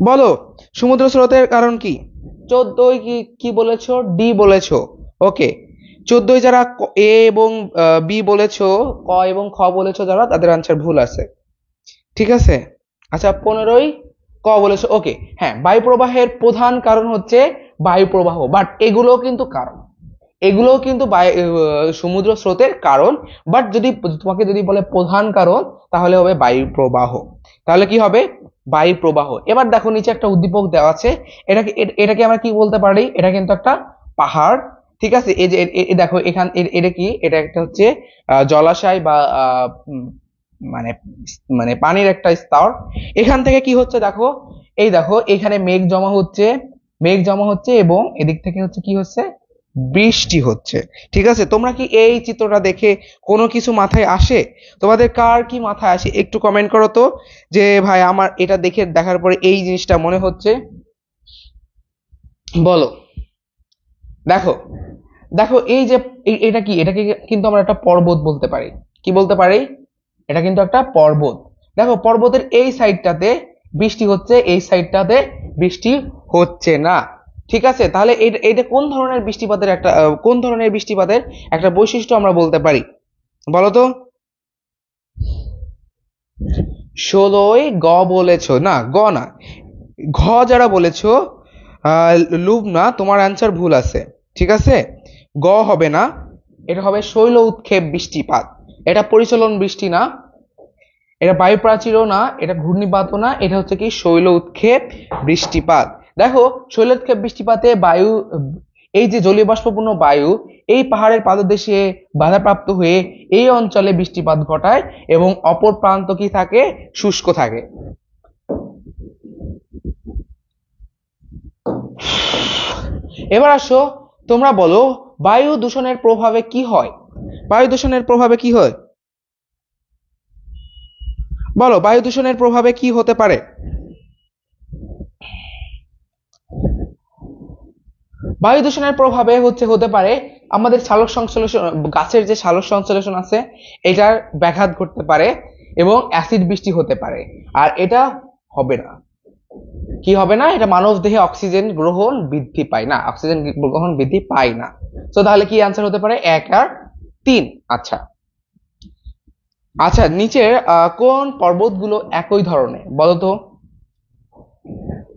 বলো, সমুদ্র স্রোতের কারণ কি? 14 কি কি বলেছো? ডি বলেছো। ওকে, 14 যারা এ এবং বি বলেছো, ক এবং খ বলেছো যারা, তাদের আনসার ভুল আছে। ঠিক আছে, আচ্ছা 15ই ক বলেছো। ওকে, হ্যাঁ, বায়ু প্রবাহের প্রধান কারণ হচ্ছে বায়ু প্রবাহ, বাট এগুলোও কিন্তু কারণ, এগুলোও কিন্তু সমুদ্র স্রোতের কারণ, বাট তোমাকে যদি বলে প্রধান কারণ, তাহলে হবে বায়ু প্রবাহ। তাহলে কি হবে? বায়ু প্রবাহ। এবার দেখো নিচে একটা উদ্দীপক দেওয়া আছে, এটাকে আমরা কি বলতে পারি? এটা কিন্তু একটা পাহাড়। ঠিক আছে, এই যে দেখো এটা কি, এটা একটা হচ্ছে জলাশয় বা মানে মানে পানির একটা স্তর। এখান থেকে কি হচ্ছে দেখো, এই দেখো এখানে মেঘ জমা হচ্ছে এবং এদিক থেকে হচ্ছে কি হচ্ছে, বৃষ্টি হচ্ছে। ঠিক আছে, তোমরা কি এই চিত্রটা দেখে কোনো কিছু মাথায় আসে? তোমাদের কার কি মাথায় আসে একটু কমেন্ট করো তো, যে ভাই আমার এটা দেখার পরে এই জিনিসটা মনে হচ্ছে, বলো। দেখো দেখো এই যে এটা কি, এটাকে কিন্তু আমরা একটা পর্বত বলতে পারি। কি বলতে পারি? এটা কিন্তু একটা পর্বত। দেখো পর্বতের এই সাইডটাতে বৃষ্টি হচ্ছে, এই সাইডটাতে বৃষ্টি হচ্ছে না। ঠিক আছে, তাহলে এটা কোন ধরনের বৃষ্টিপাতের একটা বৈশিষ্ট্য আমরা বলতে পারি বলো তো? 16ই গ বলেছো না, গ না, ঘ যারা বলেছো, লুবনা, তোমার অ্যান্সার ভুল আছে। ঠিক আছে, গ হবে না, এটা হবে শৈল উৎক্ষেপ বৃষ্টিপাত। এটা পরিচলন বৃষ্টি না, এটা বায়ু প্রাচীরও না, এটা ঘূর্ণিপাতও না, এটা হচ্ছে কি শৈল উৎক্ষেপ বৃষ্টিপাত। দেখো শৈল উৎক্ষেপ বৃষ্টিপাতে বায়ু, এই যে জলীয় বাষ্পপূর্ণ বায়ু এই পাহাড়ের পাদদেশে বাধাপ্রাপ্ত হয়ে এই অঞ্চলে বৃষ্টিপাত ঘটায়, এবং অপর প্রান্ত কি থাকে, শুষ্ক থাকে। এবার আসো, তোমরা বলো বায়ু দূষণের প্রভাবে কি হয়? বায়ু দূষণের প্রভাবে কি হয় বলো? বায়ু দূষণের প্রভাবে কি হতে পারে? বায়ু দূষণের প্রভাবে হতে পারে আমাদের সালোক সংশ্লেষণ, গাছের যে সালোক সংশ্লেষণ আছে এটার ব্যাঘাত ঘটতে পারে, এবং অ্যাসিড বৃষ্টি হতে পারে। আর এটা হবে না। কি হবে না? এটা মানব দেহে অক্সিজেন গ্রহণ বৃদ্ধি পায় না, অক্সিজেন গ্রহণ বৃদ্ধি পায় না। তো তাহলে কি আনসার হতে পারে? 1 আর 3। আচ্ছা আচ্ছা, নিচের কোন পর্বতগুলো একই ধরনের বলো তো?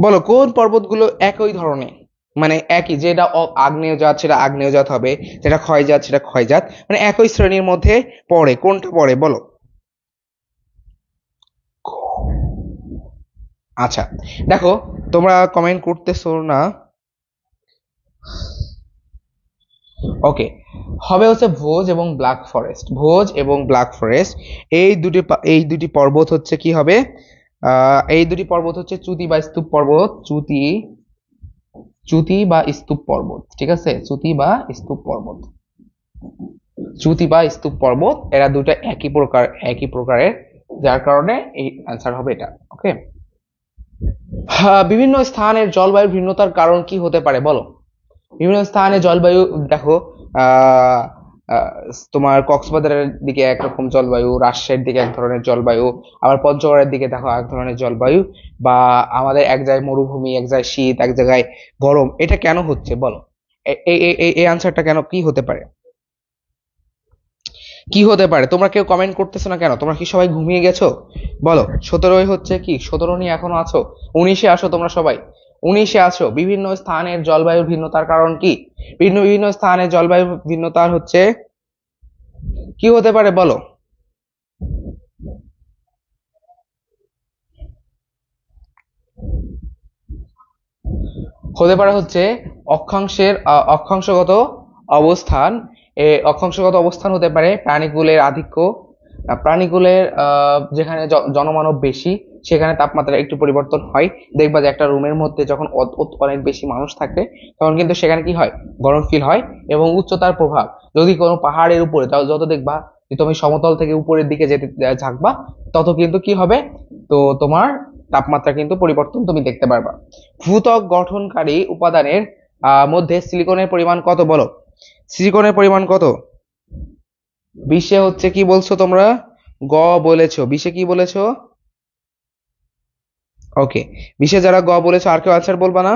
বলো কোন পর্বতগুলো একই ধরনের, মানে একই, যেটা আগ্নেয়জাত সেটা আগ্নেয়জাত হবে, যেটা ক্ষয়জাত সেটা ক্ষয়জাত, মানে একই শ্রেণীর মধ্যে পড়ে, কোনটা পড়ে বলো? আচ্ছা দেখো, তোমরা কমেন্ট করতেছো না। ওকে, হবে হচ্ছে ভোজ এবং ব্ল্যাক ফরেস্ট। ভোজ এবং ব্ল্যাক ফরেস্ট এই দুটি পর্বত হচ্ছে কি হবে? এই দুটি পর্বত হচ্ছে চ্যুতি বা স্তূপ পর্বত। চ্যুতি বা স্তূপ পর্বত, ঠিক আছে? চ্যুতি বা স্তূপ পর্বত, এরা দুটো একই প্রকারের, যার কারণে এই অ্যান্সার হবে এটা। ওকে, বিভিন্ন স্থানের জলবায়ুর ভিন্নতার কারণ কি হতে পারে বলো? বিভিন্ন স্থানে জলবায়ু, দেখো আহ আহ, তোমার কক্সবাজারের দিকে একরকম জলবায়ু, রাজশাহীর দিকে এক ধরনের জলবায়ু, আবার পঞ্চগড়ের দিকে দেখো এক ধরনের জলবায়ু, বা আমাদের এক জায়গায় মরুভূমি, এক জায়গায় শীত, এক জায়গায় গরম। এটা কেন হচ্ছে বলো? এই আনসারটা কেন, কি হতে পারে? কি হতে পারে? তোমরা কেউ কমেন্ট করতেছো না কেন? তোমরা কি সবাই ঘুমিয়ে গেছো? বলো, 17 হচ্ছে কি? 17 নিয়ে এখনো আছো? 19-এ আসো তোমরা সবাই, 19-এ আসো। বিভিন্ন স্থানের জলবায়ুর ভিন্নতার কারণ কি? বিভিন্ন বিভিন্ন স্থানের জলবায়ু ভিন্নতার হচ্ছে কি হতে পারে বলো? হতে পারে হচ্ছে অক্ষাংশগত অবস্থান। অক্ষাংশগত অবস্থান হতে পারে প্রাণীকুলের আধিক্য। প্রাণীকুলের যেখানে জনমানব বেশি, সেখানে তাপমাত্রা একটু পরিবর্তন হয়। দেখবা যে একটা রুমের মধ্যে যখন অনেক বেশি মানুষ থাকে, তখন কিন্তু সেখানে কি হয়? গরম ফিল হয়। এবং উচ্চতার প্রভাব, যদি কোনো পাহাড়ের উপরে যত দেখবা যে তুমি সমতল থেকে উপরের দিকে যেতে ঝাঁকবা, তত কিন্তু কি হবে? তো তোমার তাপমাত্রা কিন্তু পরিবর্তন তুমি দেখতে পারবা। ভূত্বক গঠনকারী উপাদানের মধ্যে সিলিকনের পরিমাণ কত বলো? সিলিকনের পরিমাণ কত? 20-এ হচ্ছে কি বলছো তোমরা? গ বলেছো। 20-এ কি বলেছো? ওকে, 20-এ যারা গ বলেছো, আর কেউ আনসার বলবা না?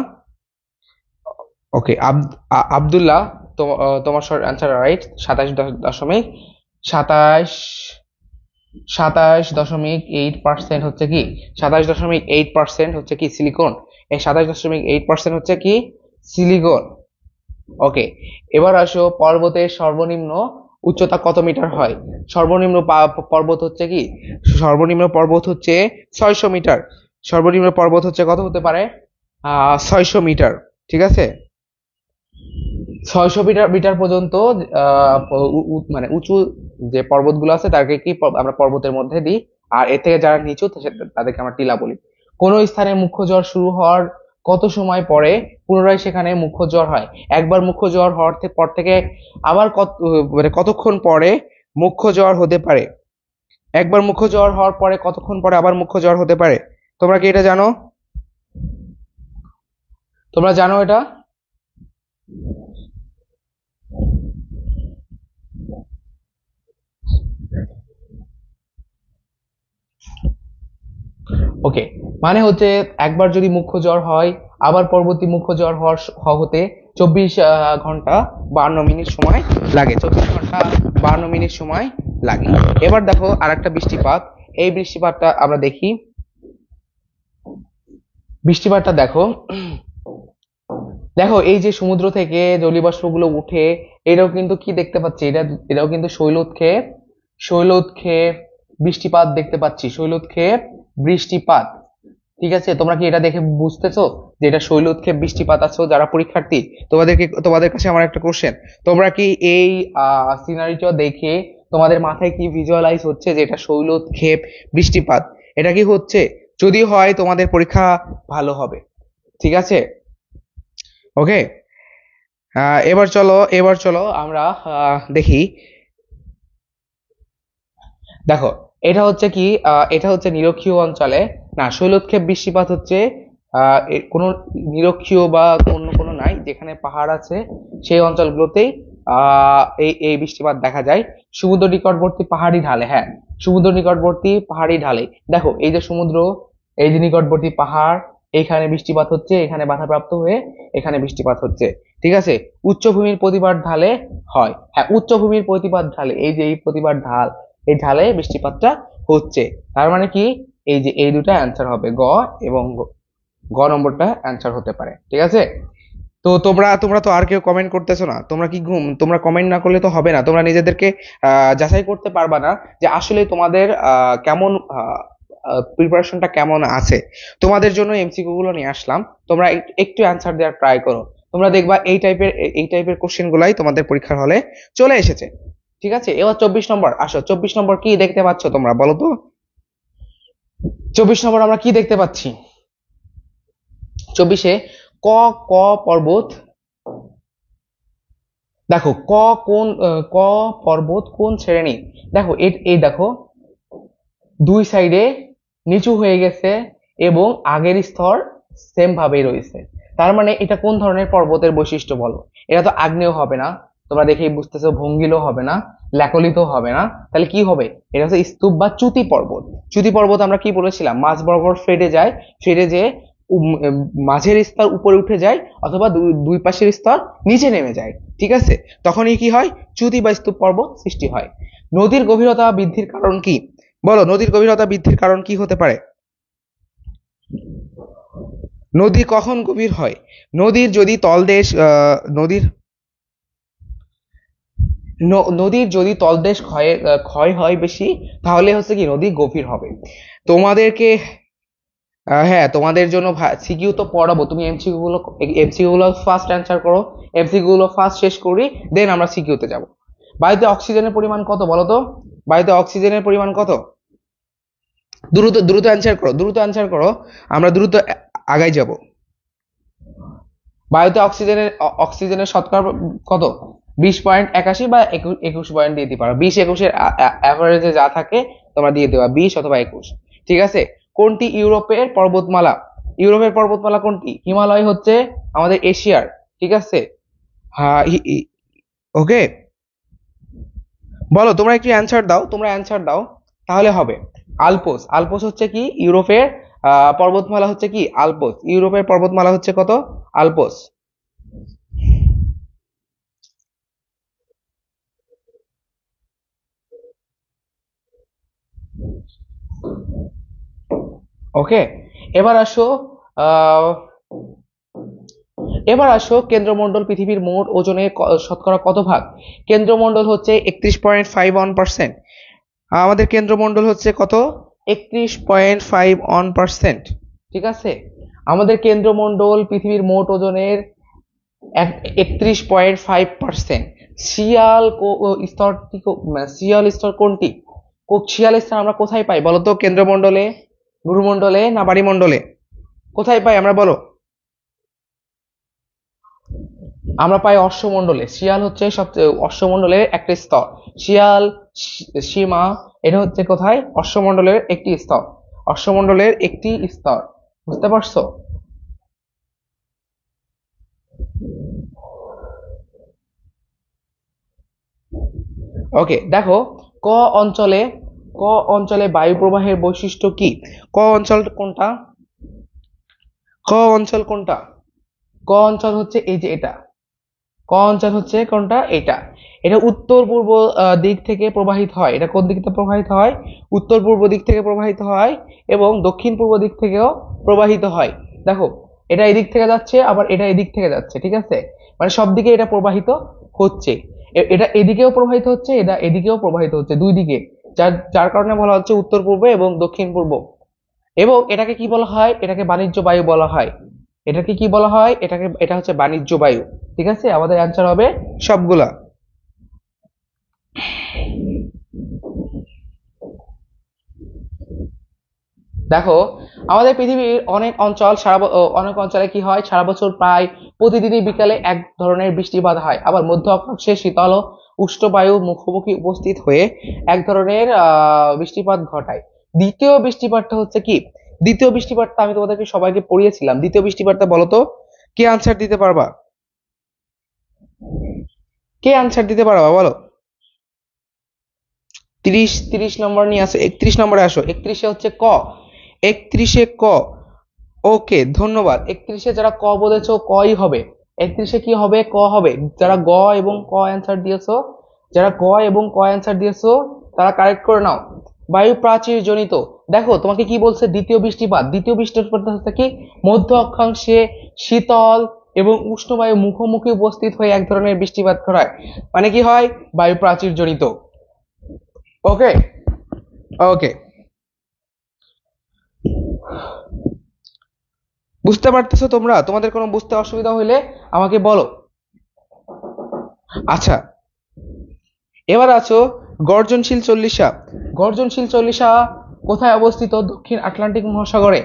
ওকে, আব্দুল্লাহ, তোমার আনসার রাইট। 27 27.8% হচ্ছে কি? 27.8% হচ্ছে কি সিলিকন। এই 27.8% হচ্ছে কি? সিলিকন। ওকে, এবার আসো, পর্বতের সর্বনিম্ন উচ্চতা কত মিটার হয়? সর্বনিম্ন পর্বত হচ্ছে কি? সর্বনিম্ন পর্বত হচ্ছে 600 মিটার। সর্বনিম্ন পর্বত হচ্ছে কত হতে পারে? 600 মিটার, ঠিক আছে? 600 মিটার মিটার পর্যন্ত মানে উঁচু যে পর্বতগুলো আছে তাকে কি আমরা পর্বতের মধ্যে দিই। আর এর থেকে যারা নিচু তাদেরকে আমরা টিলা বলি। কোন স্থানে মুখ্য জ্বর শুরু হওয়ার কত সময় পরে পুনরায় সেখানে মুখ্য জ্বর হয়? একবার মুখ্য জ্বর হওয়ার পর থেকে আবার মানে কতক্ষণ পরে মুখ্য জ্বর হতে পারে? একবার মুখ্য জ্বর হওয়ার পরে কতক্ষণ পরে আবার মুখ্য জ্বর হতে পারে? তোমরা কি এটা জানো? তোমরা জানো এটা? ওকে, মানে হচ্ছে একবার যদি মুখ্য জ্বর হয়, আবার পরবর্তী মুখ্য জ্বর হতে 24 ঘন্টা 52 মিনিট সময় লাগে। 24 ঘন্টা 52 মিনিট সময় লাগে। এবার দেখো আর একটা বৃষ্টিপাত। এই বৃষ্টিপাতটা আমরা দেখি। বৃষ্টিপাতটা দেখো, দেখো এই যে সমুদ্র থেকে জলীয়বাষ্পগুলো উঠে, এটাও কিন্তু কি দেখতে পাচ্ছি? এটাও কিন্তু শৈলোৎক্ষেপ। শৈলোৎক্ষেপ বৃষ্টিপাত দেখতে পাচ্ছি, শৈলোৎক্ষেপ বৃষ্টিপাত। ঠিক আছে, তোমরা কি এটা দেখে বুঝতেছো যে এটা শৈলোৎক্ষেপ বৃষ্টিপাত? আছো যারা পরীক্ষার্থী, তোমাদের কাছে আমার একটা কোশ্চেন। তোমরা কি এই সিনারিটা দেখে তোমাদের মাথায় কি ভিজুয়ালাইজ হচ্ছে যে এটা শৈলোৎক্ষেপ বৃষ্টিপাত? এটা কি হচ্ছে? যদি হয় তোমাদের পরীক্ষা ভালো হবে, ঠিক আছে? ওকে, এবার চলো আমরা দেখি। দেখো, এটা হচ্ছে কি? এটা হচ্ছে নিরক্ষীয় অঞ্চলে। না, শৈলোৎক্ষেপ বৃষ্টিপাত হচ্ছে কোনো নিরক্ষীয় বা অন্য কোনো নাই, যেখানে পাহাড় আছে সেই অঞ্চলগুলোতেই এই এই বৃষ্টিপাত দেখা যায়। সমুদ্র নিকটবর্তী পাহাড়ি ঢালে, হ্যাঁ, সমুদ্র নিকটবর্তী পাহাড়ি ঢালে। দেখো এই যে সমুদ্র, এই যে নিকটবর্তী পাহাড়, এখানে বৃষ্টিপাত হচ্ছে, এখানে বাধাপ্রাপ্ত হয়ে এখানে বৃষ্টিপাত হচ্ছে। ঠিক আছে, উচ্চভূমির প্রতিপাত ঢালে হয়, হ্যাঁ উচ্চভূমির প্রতিপাত ঢালে, এই যে এই প্রতিপাত ঢাল, এই ঢালে বৃষ্টিপাতটা হচ্ছে। তার মানে কি, এই যে এই দুটা অ্যান্সার হবে, গ এবং গ নম্বরটা অ্যান্সার হতে পারে। ঠিক আছে, তো তোমরা তোমরা তো আর কেউ কমেন্ট করতেছো না, তোমরা কি ঘুম, তোমরা কমেন্ট না করলে তো হবে না, তোমরা নিজেদেরকে যাচাই করতে পারবা না যে আসলে তোমাদের কেমন প্রিপারেশনটা কেমন আছে। তোমাদের জন্য এমসিকিউ গুলো নিয়ে আসলাম, তোমরা একটু অ্যান্সার দেওয়ার ট্রাই করো। তোমরা দেখবা এই টাইপের কোশ্চেন গুলাই তোমাদের পরীক্ষার হলে চলে এসেছে। ঠিক আছে, এবার 24 নম্বর আসো, 24 নম্বর কি দেখতে পাচ্ছ তোমরা বলো তো? 24 নম্বর আমরা কি দেখতে পাচ্ছি? 24-এ ক, ক পর্বত, দেখো ক পর্বত কোন শ্রেণী? দেখো এই দেখো দুই সাইডে নিচু হয়ে গেছে এবং আগের স্তর সেম ভাবেই রয়েছে। তার মানে এটা কোন ধরনের পর্বতের বৈশিষ্ট্য বলো? এটা তো আগ্নেয় হবে না, তোমরা দেখেই বুঝতেছো, ভঙ্গিলও হবে না, ল্যাকলিত হবে না, তাহলে কি হবে? এটা হচ্ছে স্তূপ বা চ্যুতি পর্বত। চ্যুতি পর্বত আমরা কি বলেছিলাম, মাঝ বরাবর ফেটে যায়, ফেটে যে মাঝের স্তর উপরে উঠে যায় অথবা দুই দুই পাশের স্তর নিচে নেমে যায়। ঠিক আছে, তখনই কি হয়, চ্যুতি বা স্তূপ পর্বত সৃষ্টি হয়। নদীর গভীরতা বৃদ্ধির কারণ কি? বলো, নদীর গভীরতা বৃদ্ধির কারণ কি হতে পারে? নদী কখন গভীর হয়? নদীর যদি তলদেশ নদীর যদি তলদেশ ক্ষয় হয় বেশি, তাহলে হচ্ছে কি নদী গভীর হবে। তোমাদেরকে হ্যাঁ তোমাদের জন্য সিকিউ তো পড়াবো, তুমি এমসিকিউ গুলো ফার্স্ট অ্যান্সার করো, এমসিকিউ গুলো ফার্স্ট শেষ করি, দেন আমরা সিকিউতে যাব। বায়ুতে অক্সিজেনের পরিমাণ কত বলো তো? বায়ুতে অক্সিজেনের পরিমাণ কত? দ্রুত দ্রুত অ্যান্সার করো, দ্রুত অ্যান্সার করো, আমরা দ্রুত আগাই যাব। বায়ুতে অক্সিজেনের শতকরা কত? 20.81 বা 21 পয়েন্ট দিয়ে দিতে পারো, 20-21-এর অ্যাভারেজে যা থাকে তোমরা দিয়ে দেবা, 20 অথবা 21। ঠিক আছে, কোনটি ইউরোপের পর্বতমালা? ইউরোপের পর্বতমালা কোনটি? হিমালয় হচ্ছে আমাদের এশিয়ার। ঠিক আছে, হ্যাঁ ওকে, বলো তোমরা একটু অ্যান্সার দাও, তোমরা অ্যান্সার দাও, তাহলে হবে। আলপস, আলপস হচ্ছে কি ইউরোপের পর্বতমালা, হচ্ছে কি আলপস, ইউরোপের পর্বতমালা হচ্ছে কত? আলপস। ওকে, এবার আসো, আহ এবার আসো কেন্দ্রমণ্ডল পৃথিবীর মোট ওজনের শতকরা কত ভাগ? কেন্দ্রমণ্ডল হচ্ছে 31.51%। আমাদের কেন্দ্রমণ্ডল হচ্ছে কত? 31.51%। ঠিক আছে, আমাদের কেন্দ্রমণ্ডল পৃথিবীর মোট ওজনের 31.5%। শিয়াল স্তরটি শিয়াল স্তর কোনটি? শিয়াল স্তর আমরা কোথায় পাই বলো তো? কেন্দ্রমণ্ডলে, গুরুমণ্ডলে না বাড়িমণ্ডলে? কোথায় পাই আমরা বলো? আমরা পাই অশ্বমণ্ডলে। শিয়াল হচ্ছে সবচেয়ে অশ্বমণ্ডলের একটা স্তর। শিয়াল, সীমা, এটা হচ্ছে কোথায়? অশ্বমণ্ডলের একটি স্তর, অশ্বমণ্ডলের একটি স্তর। বুঝতে পারছো? ওকে, দেখো ক অঞ্চলে, ক অঞ্চলে বায়ু প্রবাহের বৈশিষ্ট্য কি? ক অঞ্চল কোনটা? ক অঞ্চল কোনটা? ক অঞ্চল হচ্ছে এই যে এটা, ক অঞ্চল হচ্ছে কোনটা? এটা। এটা উত্তর পূর্ব দিক থেকে প্রবাহিত হয়। এটা কোন দিক থেকে প্রবাহিত হয়? উত্তর পূর্ব দিক থেকে প্রবাহিত হয় এবং দক্ষিণ পূর্ব দিক থেকেও প্রবাহিত হয়। দেখো, এটা এদিক থেকে যাচ্ছে, আবার এটা এদিক থেকে যাচ্ছে। ঠিক আছে, মানে সব দিকে এটা প্রবাহিত হচ্ছে। এটা এদিকেও প্রবাহিত হচ্ছে, এটা এদিকেও প্রবাহিত হচ্ছে, দুই দিকে। যার যার কারণে বলা হচ্ছে উত্তর পূর্ব এবং দক্ষিণ পূর্ব। এবং এটাকে কি বলা হয়? এটাকে বাণিজ্য বায়ু বলা হয়। এটাকে কি বলা হয়? এটা হচ্ছে বাণিজ্য বায়ু। ঠিক আছে, আমাদের অ্যান্সার হবে সবগুলা। দেখো, আমাদের পৃথিবীর অনেক অঞ্চলে কি হয়, সারা বছর প্রায় প্রতিদিনই বিকালে এক ধরনের বৃষ্টিপাত হয়। আবার মধ্য অক্ষাংশে শীতল ও উষ্ণ বায়ু মুখোমুখি উপস্থিত হয়ে এক ধরনের বৃষ্টিপাত ঘটায়। দ্বিতীয় বৃষ্টিপাতটা হচ্ছে কি? দ্বিতীয় বৃষ্টিপাতটা আমি তোমাদেরকে সবাইকে পড়িয়েছিলাম। দ্বিতীয় বৃষ্টিপাতটা বলো তো, কে আনসার দিতে পারবা? কে আনসার দিতে পারবা বলো? 30 নম্বর নিয়ে আসো, 31 নম্বরে আসো। 31-এ হচ্ছে ক, 31-এ ক। ওকে, ধন্যবাদ। 31-এ যারা ক বলেছো কই হবে। 31-এ কি হবে? ক হবে। যারা গ এবং ক অ্যান্সার দিয়েছো, যারা গ এবং ক অ্যান্সার দিয়েছো তারা কারেক্ট করে নাও। বায়ু প্রাচীর জনিত। দেখো তোমাকে কি বলছে? দ্বিতীয় বৃষ্টিপাত। দ্বিতীয় বৃষ্টিপাত হচ্ছে কি? মধ্য অক্ষাংশে শীতল এবং উষ্ণ বায়ু মুখোমুখি উপস্থিত হয়ে এক ধরনের বৃষ্টিপাত ঘটায়, মানে কি হয়? বায়ু প্রাচীর জনিত। ওকে, ওকে, বুঝতে পারতেছো তোমরা? তোমাদের কোনো বুঝতে অসুবিধা হইলে আমাকে বলো। আচ্ছা, এবার আছো গর্জনশীল চল্লিশা। গর্জনশীল চল্লিশা কোথায় অবস্থিত? দক্ষিণ আটলান্টিক মহাসাগরে।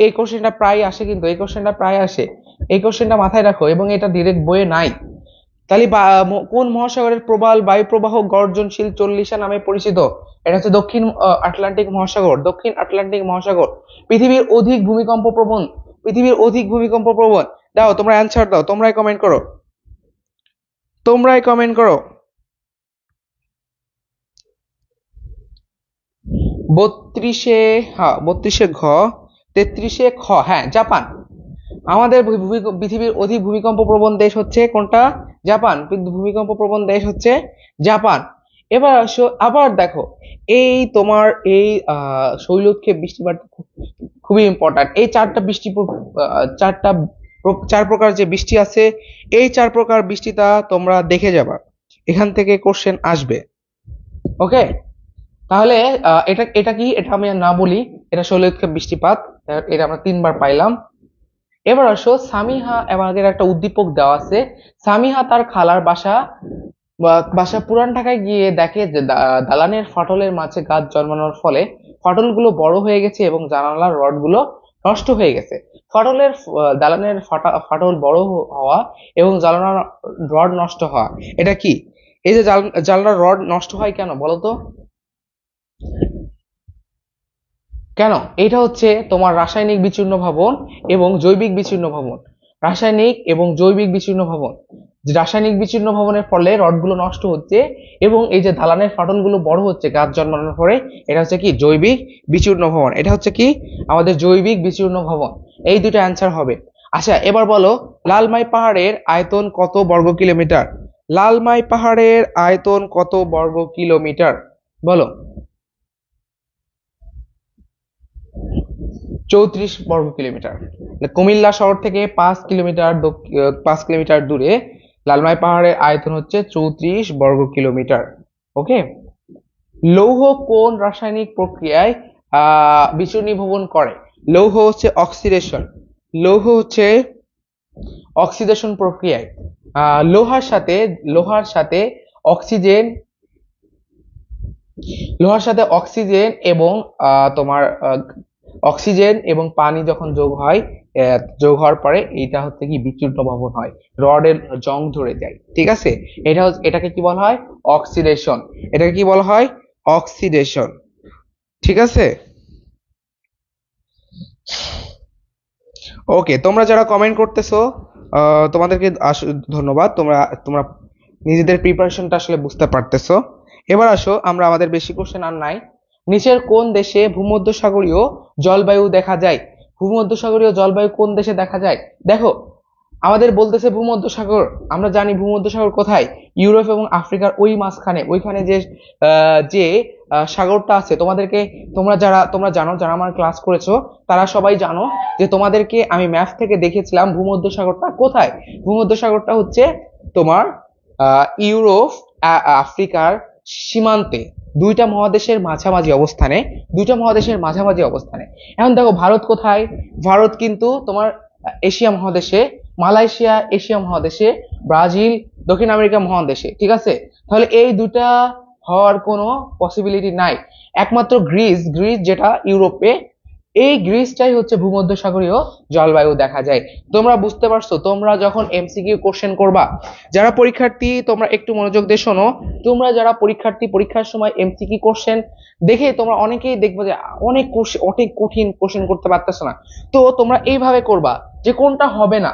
এই কোশ্চেনটা প্রায় আসে, কিন্তু এই কোশ্চেনটা প্রায় আসে, এই কোশ্চেনটা মাথায় রাখো, এবং এটা ডিরেক্ট বইয়ে নাই। তাহলে কোন মহাসাগরের প্রবাল বায়ু প্রবাহ গর্জনশীল চল্লিশা নামে পরিচিত? এটা হচ্ছে দক্ষিণ আটলান্টিক মহাসাগর। দক্ষিণ আটলান্টিক মহাসাগর। পৃথিবীর অধিক ভূমিকম্প প্রবণ, পৃথিবীর অধিক ভূমিকম্প প্রবণ। দাও তোমরা অ্যান্সার দাও, তোমরাই কমেন্ট করো, তোমরাই কমেন্ট করো। 32-এ, হ্যাঁ 32-এ ঘ। 33-এ খ। হ্যাঁ, জাপান। আমাদের পৃথিবীর অধিক ভূমিকম্প প্রবণ দেশ হচ্ছে কোনটা? জাপান। ভূমিকম্প প্রবণ দেশ হচ্ছে জাপান। এবার আসো, আবার দেখো, এই তোমার এই শৈলক্ষে বৃষ্টিপাত খুবই ইম্পর্ট্যান্ট। এই চারটা চার প্রকার যে বৃষ্টি আছে, এই চার প্রকার বৃষ্টিটা তোমরা দেখে যাবা, এখান থেকে কোশ্চেন আসবে। ওকে, তাহলে এটা এটা কি? এটা আমি আর না বলি, এটা শৈলক্ষেপ বৃষ্টিপাত। এটা আমরা 3বার পাইলাম। এবার আসো সামিহা, আমাদের একটা উদ্দীপক দেওয়া আছে। সামিহা তার খালার বাসা পুরান ঢাকায় গিয়ে দেখে যে দালানের ফাটলের মাঝে গাছ জন্মানোর ফলে ফাটলগুলো বড় হয়ে গেছে এবং জানালার রডগুলো নষ্ট হয়ে গেছে। দালানের ফাটল বড় হওয়া এবং জানালার রড নষ্ট হওয়া, এটা কি? এই যে জানালার রড নষ্ট হয় কেন বলো তো? কেন? এটা হচ্ছে তোমার রাসায়নিক বিচ্ছিন্ন ভবন এবং জৈবিক বিচ্ছিন্ন ভবন। রাসায়নিক এবং জৈবিক বিচ্ছিন্ন ভবন। রাসায়নিক বিচ্ছিন্ন ভবনের ফলে রডগুলো নষ্ট হচ্ছে এবং এই যে দালানের ফাটলগুলো বড় হচ্ছে গাছ জন্মানোর পরে, এটা হচ্ছে কি? জৈবিক বিচ্ছিন্ন ভবন। এটা হচ্ছে কি? আমাদের জৈবিক বিচ্ছিন্ন ভবন। এই দুটো অ্যান্সার হবে। আচ্ছা, এবার বলো লালমাই পাহাড়ের আয়তন কত বর্গ কিলোমিটার? লালমাই পাহাড়ের আয়তন কত বর্গ কিলোমিটার বলো? 34 বর্গ কিলোমিটার। কুমিল্লা শহর থেকে 5 কিলোমিটার 5 কিলোমিটার দূরে লালমাই পাহাড়ের আয়তন হচ্ছে 34 বর্গ কিলোমিটার। ওকে, লৌহ কোন রাসায়নিক প্রক্রিয়ায় বিচূর্ণী ভবন করে? লৌহ হচ্ছে অক্সিডেশন। লৌহ হচ্ছে অক্সিডেশন প্রক্রিয়ায় লোহার সাথে অক্সিজেন অক্সিজেন এবং তোমার অক্সিজেন এবং পানি যখন যোগ হওয়ার পরে এটা হচ্ছে কি? বিচূর্ণ ভবন হয়, রডের জং ধরে যায়। ঠিক আছে, এটাকে কি বলা হয়? অক্সিডেশন। এটাকে কি বলা হয়? অক্সিডেশন। ঠিক আছে, ওকে। তোমরা যারা কমেন্ট করতেছো তোমাদেরকে ধন্যবাদ। তোমরা তোমরা নিজেদের প্রিপারেশনটা আসলে বুঝতে পারতেছো। এবার আসো, আমরা আমাদের বেশি কোশ্চেন আর নাই। নিচের কোন দেশে ভূমধ্যসাগরীয় জলবায়ু দেখা যায়? ভূমধ্যসাগরীয় জলবায়ু কোন দেশে দেখা যায়? দেখো, আমাদের বলতেছে ভূমধ্যসাগর। আমরা জানি ভূমধ্যসাগর কোথায়? ইউরোপ এবং আফ্রিকার ওই মাঝখানে, ওইখানে যে সাগরটা আছে। তোমরা জানো, যারা আমার ক্লাস করেছো তারা সবাই জানো যে তোমাদেরকে আমি ম্যাপ থেকে দেখেছিলাম ভূমধ্যসাগরটা কোথায়। ভূমধ্যসাগরটা হচ্ছে তোমার ইউরোপ আফ্রিকার সীমান্তে, দুইটা মহাদেশের মাঝামাঝি অবস্থানে। এখন দেখো ভারত কোথায়? ভারত কিন্তু তোমার এশিয়া মহাদেশে, মালয়েশিয়া এশিয়া মহাদেশে, ব্রাজিল দক্ষিণ আমেরিকা মহাদেশে। ঠিক আছে, তাহলে এই দুটা হওয়ার কোনো পসিবিলিটি নাই। একমাত্র গ্রিস যেটা ইউরোপে, এই গ্রিসটাই হচ্ছে ভূমধ্যসাগরীয় জলবায়ু দেখা যায়। তোমরা বুঝতে পারছো? তোমরা যখন এমসিকিউ কোশ্চেন করবা, যারা পরীক্ষার্থী তোমরা একটু মনোযোগ দিয়ে শোনো। তোমরা যারা পরীক্ষার্থী, পরীক্ষার সময় এমসিকিউ কোশ্চেন দেখে তোমরা অনেকেই দেখবো যে অনেক কঠিন কোশ্চেন করতে পারতেছো না। তো তোমরা এইভাবে করবা যে কোনটা হবে না,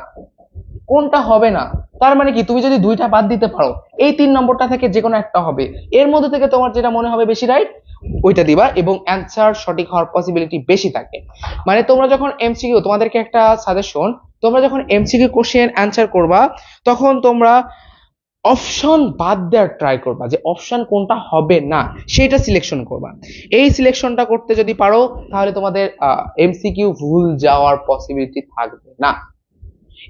কোনটা হবে না। তার মানে কি? তুমি যদি দুইটা বাদ দিতে পারো, এই 3 নম্বরটা থেকে যে কোনো একটা হবে। এর মধ্যে থেকে তোমার যেটা মনে হবে বেশি রাইট, ওইটা দিবা এবং অ্যান্সার সঠিক হওয়ার পসিবিলিটি বেশি থাকে। মানে তোমরা যখন এমসিকিউ, তোমাদেরকে একটা সাজেশন, তোমরা যখন এমসিকিউ কোশ্চেন অ্যান্সার করবা তখন তোমরা অপশন বাদ দেওয়ার ট্রাই করবা, যে অপশন কোনটা হবে না সেটা সিলেকশন করবা। এই সিলেকশনটা করতে যদি পারো তাহলে তোমাদের এমসিকিউ ভুল যাওয়ার পসিবিলিটি থাকবে না।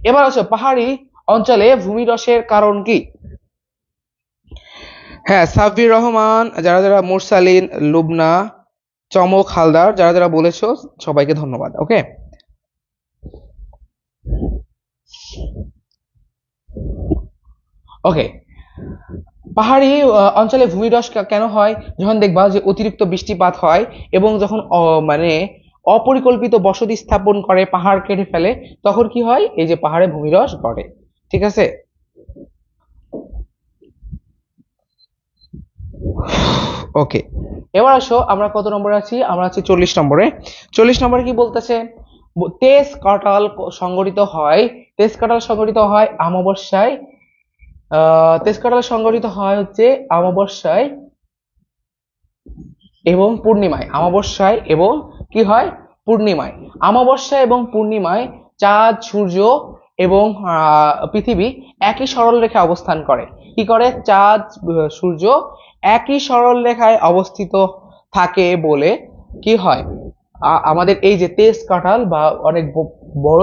এবার আসো, পাহাড়ি অঞ্চলে ভূমিধসের কারণ কি? হ্যাঁ, সাব্বির রহমান, যারা যারা মুরসালিন, লুবনা, চমক হালদার, যারা যারা বলেছো সবাইকে ধন্যবাদ। ওকে, ওকে। পাহাড়ি অঞ্চলে ভূমিধস কেন হয়? যখন দেখবা যে অতিরিক্ত বৃষ্টিপাত হয় এবং যখন মানে অপরিকল্পিত বসতি স্থাপন করে, পাহাড় কেটে ফেলে, তখন কি হয়? এই যে পাহাড়ে ভূমিধস ঘটে। ঠিক আছে, ওকে। এবার আসো, আমরা কত নম্বরে আছি? আমরা আছি 40 নম্বরে। 40 নম্বরে কি বলতেছে? তেজ কাঁঠাল সংগঠিত হয়, তেজ কাঁঠাল সংগঠিত হয় অমাবস্যায়। তেজ কাঁঠাল সংগঠিত হয় হচ্ছে অমাবস্যায় এবং পূর্ণিমায়। অমাবস্যায় এবং কি হয়? পূর্ণিমায়। অমাবস্যা এবং পূর্ণিমায় চাঁদ, সূর্য এবং পৃথিবী একই সরল রেখায় অবস্থান করে। কি করে? চাঁদ, সূর্য একই সরল রেখায় অবস্থিত থাকে বলে কি হয়? আমাদের এই যে তেজ কাঁঠাল বা অনেক বড়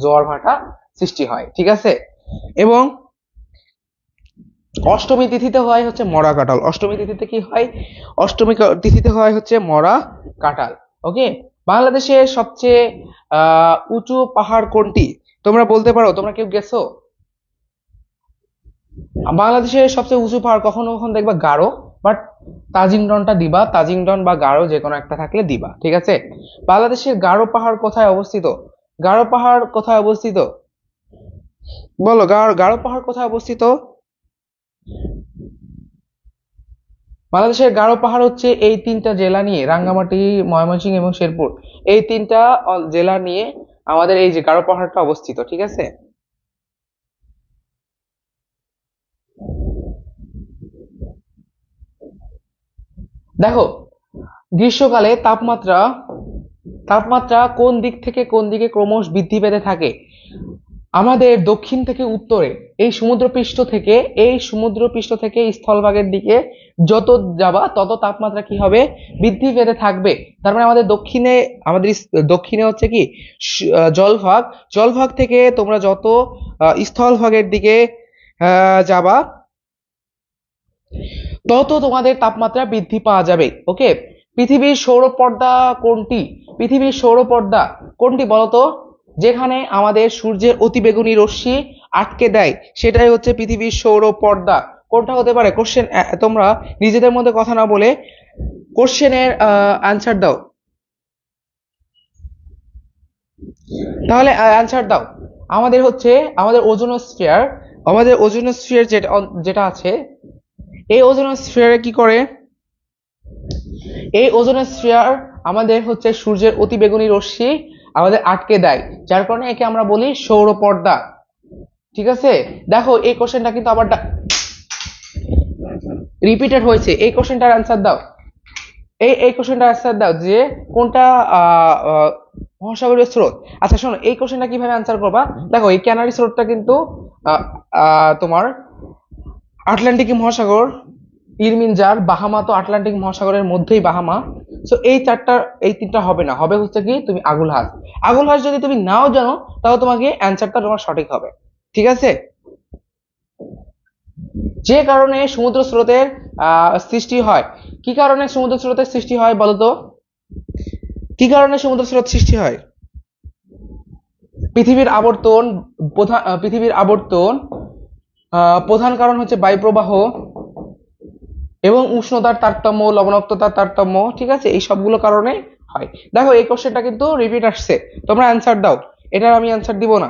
জোয়ার ভাটা সৃষ্টি হয়। ঠিক আছে, এবং অষ্টমী তিথিতে হয় হচ্ছে মরা কাঁঠাল। অষ্টমী তিথিতে কি হয়? অষ্টমী তিথিতে হয় হচ্ছে মরা কাঁঠাল। ওকে, বাংলাদেশের সবচেয়ে উঁচু পাহাড় কোনটি? তোমরা বলতে পারো? তোমরা কেউ গেছো? বাংলাদেশের সবচেয়ে উঁচু পাহাড় কখনো কখনো দেখবা গারো, বাট তাজিংডনটা দিবা, তাজিংডন বা গারো যে কোনো একটা থাকলে দিবা। ঠিক আছে, বাংলাদেশের গারো পাহাড় কোথায় অবস্থিত? গারো পাহাড় কোথায় অবস্থিত? বলো, গারো পাহাড় কোথায় অবস্থিত? বাংলাদেশের গারো পাহাড় হচ্ছে এই তিনটা জেলা নিয়ে, রাঙ্গামাটি, ময়মনসিংহ এবং শেরপুর, এই তিনটা জেলা নিয়ে আমাদের এই যে গারো পাহাড়টা অবস্থিত। ঠিক আছে, দেখো গ্রীষ্মকালে তাপমাত্রা তাপমাত্রা কোন দিক থেকে কোন দিকে ক্রমশ বৃদ্ধি পেতে থাকে? আমাদের দক্ষিণ থেকে উত্তরে, এই সমুদ্রপৃষ্ঠ থেকে স্থলভাগের দিকে যত যাবা তত তাপমাত্রা কি হবে? বৃদ্ধি পেতে থাকবে। তার মানে আমাদের দক্ষিণে হচ্ছে কি জলভাগ, জলভাগ থেকে তোমরা যত স্থলভাগের দিকে যাবা তত তোমাদের তাপমাত্রা বৃদ্ধি পাওয়া যাবে। ওকে, পৃথিবীর সৌরপর্দা কোনটি? পৃথিবীর সৌরপর্দা কোনটি বলতো? যেখানে আমাদের সূর্যের অতিবেগুনি রশ্মি আটকে দেয় সেটাই হচ্ছে পৃথিবীর সৌরপর্দা। কোনটা হতে পারে? কোশ্চেন, তোমরা নিজেদের মধ্যে কথা না বলে কোশ্চেনের আনসার দাও। তাহলে অ্যান্সার দাও। আমাদের ওজোনোস্ফিয়ার, যেটা আছে, এই ওজোনোস্ফিয়ারে কি করে? এই ওজোনোস্ফিয়ার আমাদের হচ্ছে সূর্যের অতিবেগুনি রশ্মি আমাদের আটকে দেয়, যার কারণে একে আমরা বলি সৌরপর্দা। ঠিক আছে, দেখো এই কোশ্চেনটা কিন্তু আবার রিপিটেড হয়েছে। এই কোশ্চেনটার অ্যান্সার দাও। এই কোশ্চেনটার অ্যান্সার দাও যে কোনটা মহাসাগরীয় স্রোত। আচ্ছা শোনো, এই কোশ্চেনটা কিভাবে অ্যান্সার করবা? দেখো, এই ক্যানারি স্রোতটা কিন্তু তোমার আটলান্টিক মহাসাগর, ইরমিনজার, বাহামা তো আটলান্টিক মহাসাগরের মধ্যেই বাহামা। সো এই তিনটা হবে না, হবে হচ্ছে কি তুমি আগুলহাস। আগুলহাস যদি তুমি নাও জানো তাহলে তোমাকে অ্যান্সারটা তোমার সঠিক হবে। ঠিক আছে, যে কারণে সমুদ্র স্রোতের সৃষ্টি হয়। কি কারণে সমুদ্র স্রোতের সৃষ্টি হয় বলতো? কি কারণে সমুদ্র স্রোত সৃষ্টি হয়? পৃথিবীর আবর্তন প্রধান কারণ হচ্ছে বায়ুপ্রবাহ এবং উষ্ণতার তারতম্য, লবণাক্ততার তারতম্য। ঠিক আছে, এই সবগুলো কারণে হয়। দেখো এই কোশ্চেনটা কিন্তু রিপিট আসছে, তোমরা অ্যান্সার দাও। এটার আমি অ্যান্সার দিব না,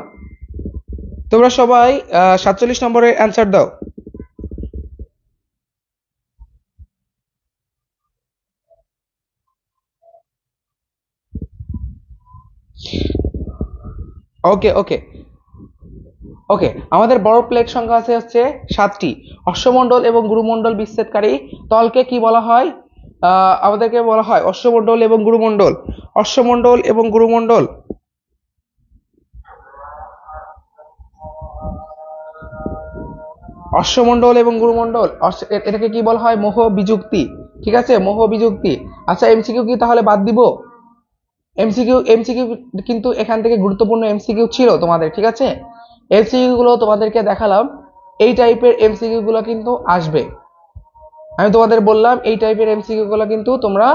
তোমরা সবাই 47 নম্বরের অ্যান্সার দাও। ওকে, ওকে, ওকে। আমাদের বড় প্লেট সংখ্যা হচ্ছে 7টি। অশ্বমণ্ডল এবং গুরুমণ্ডল বিচ্ছেদকারী তলকে কি বলা হয়? আমাদেরকে বলা হয় অশ্বমণ্ডল এবং গুরুমণ্ডল। অশ্বমণ্ডল এবং গুরুমণ্ডল, অশ্বমণ্ডল এবং গুরুমণ্ডল, এটাকে কি বলা হয়? মোহ বিযুক্তি। ঠিক আছে, মোহ বিযুক্তি। আচ্ছা, এমসিকিউ কি তাহলে বাদ দিব? এমসিকিউ কিন্তু এখান থেকে গুরুত্বপূর্ণ এমসিকিউ ছিল তোমাদের, ঠিক আছে? এমসিকিউ গুলো তোমাদেরকে দেখালাম, এই টাইপের এমসিকিউ গুলো কিন্তু আসবে। আমি তোমাদের বললাম এই টাইপের এমসিকিউ গুলো কিন্তু তোমরা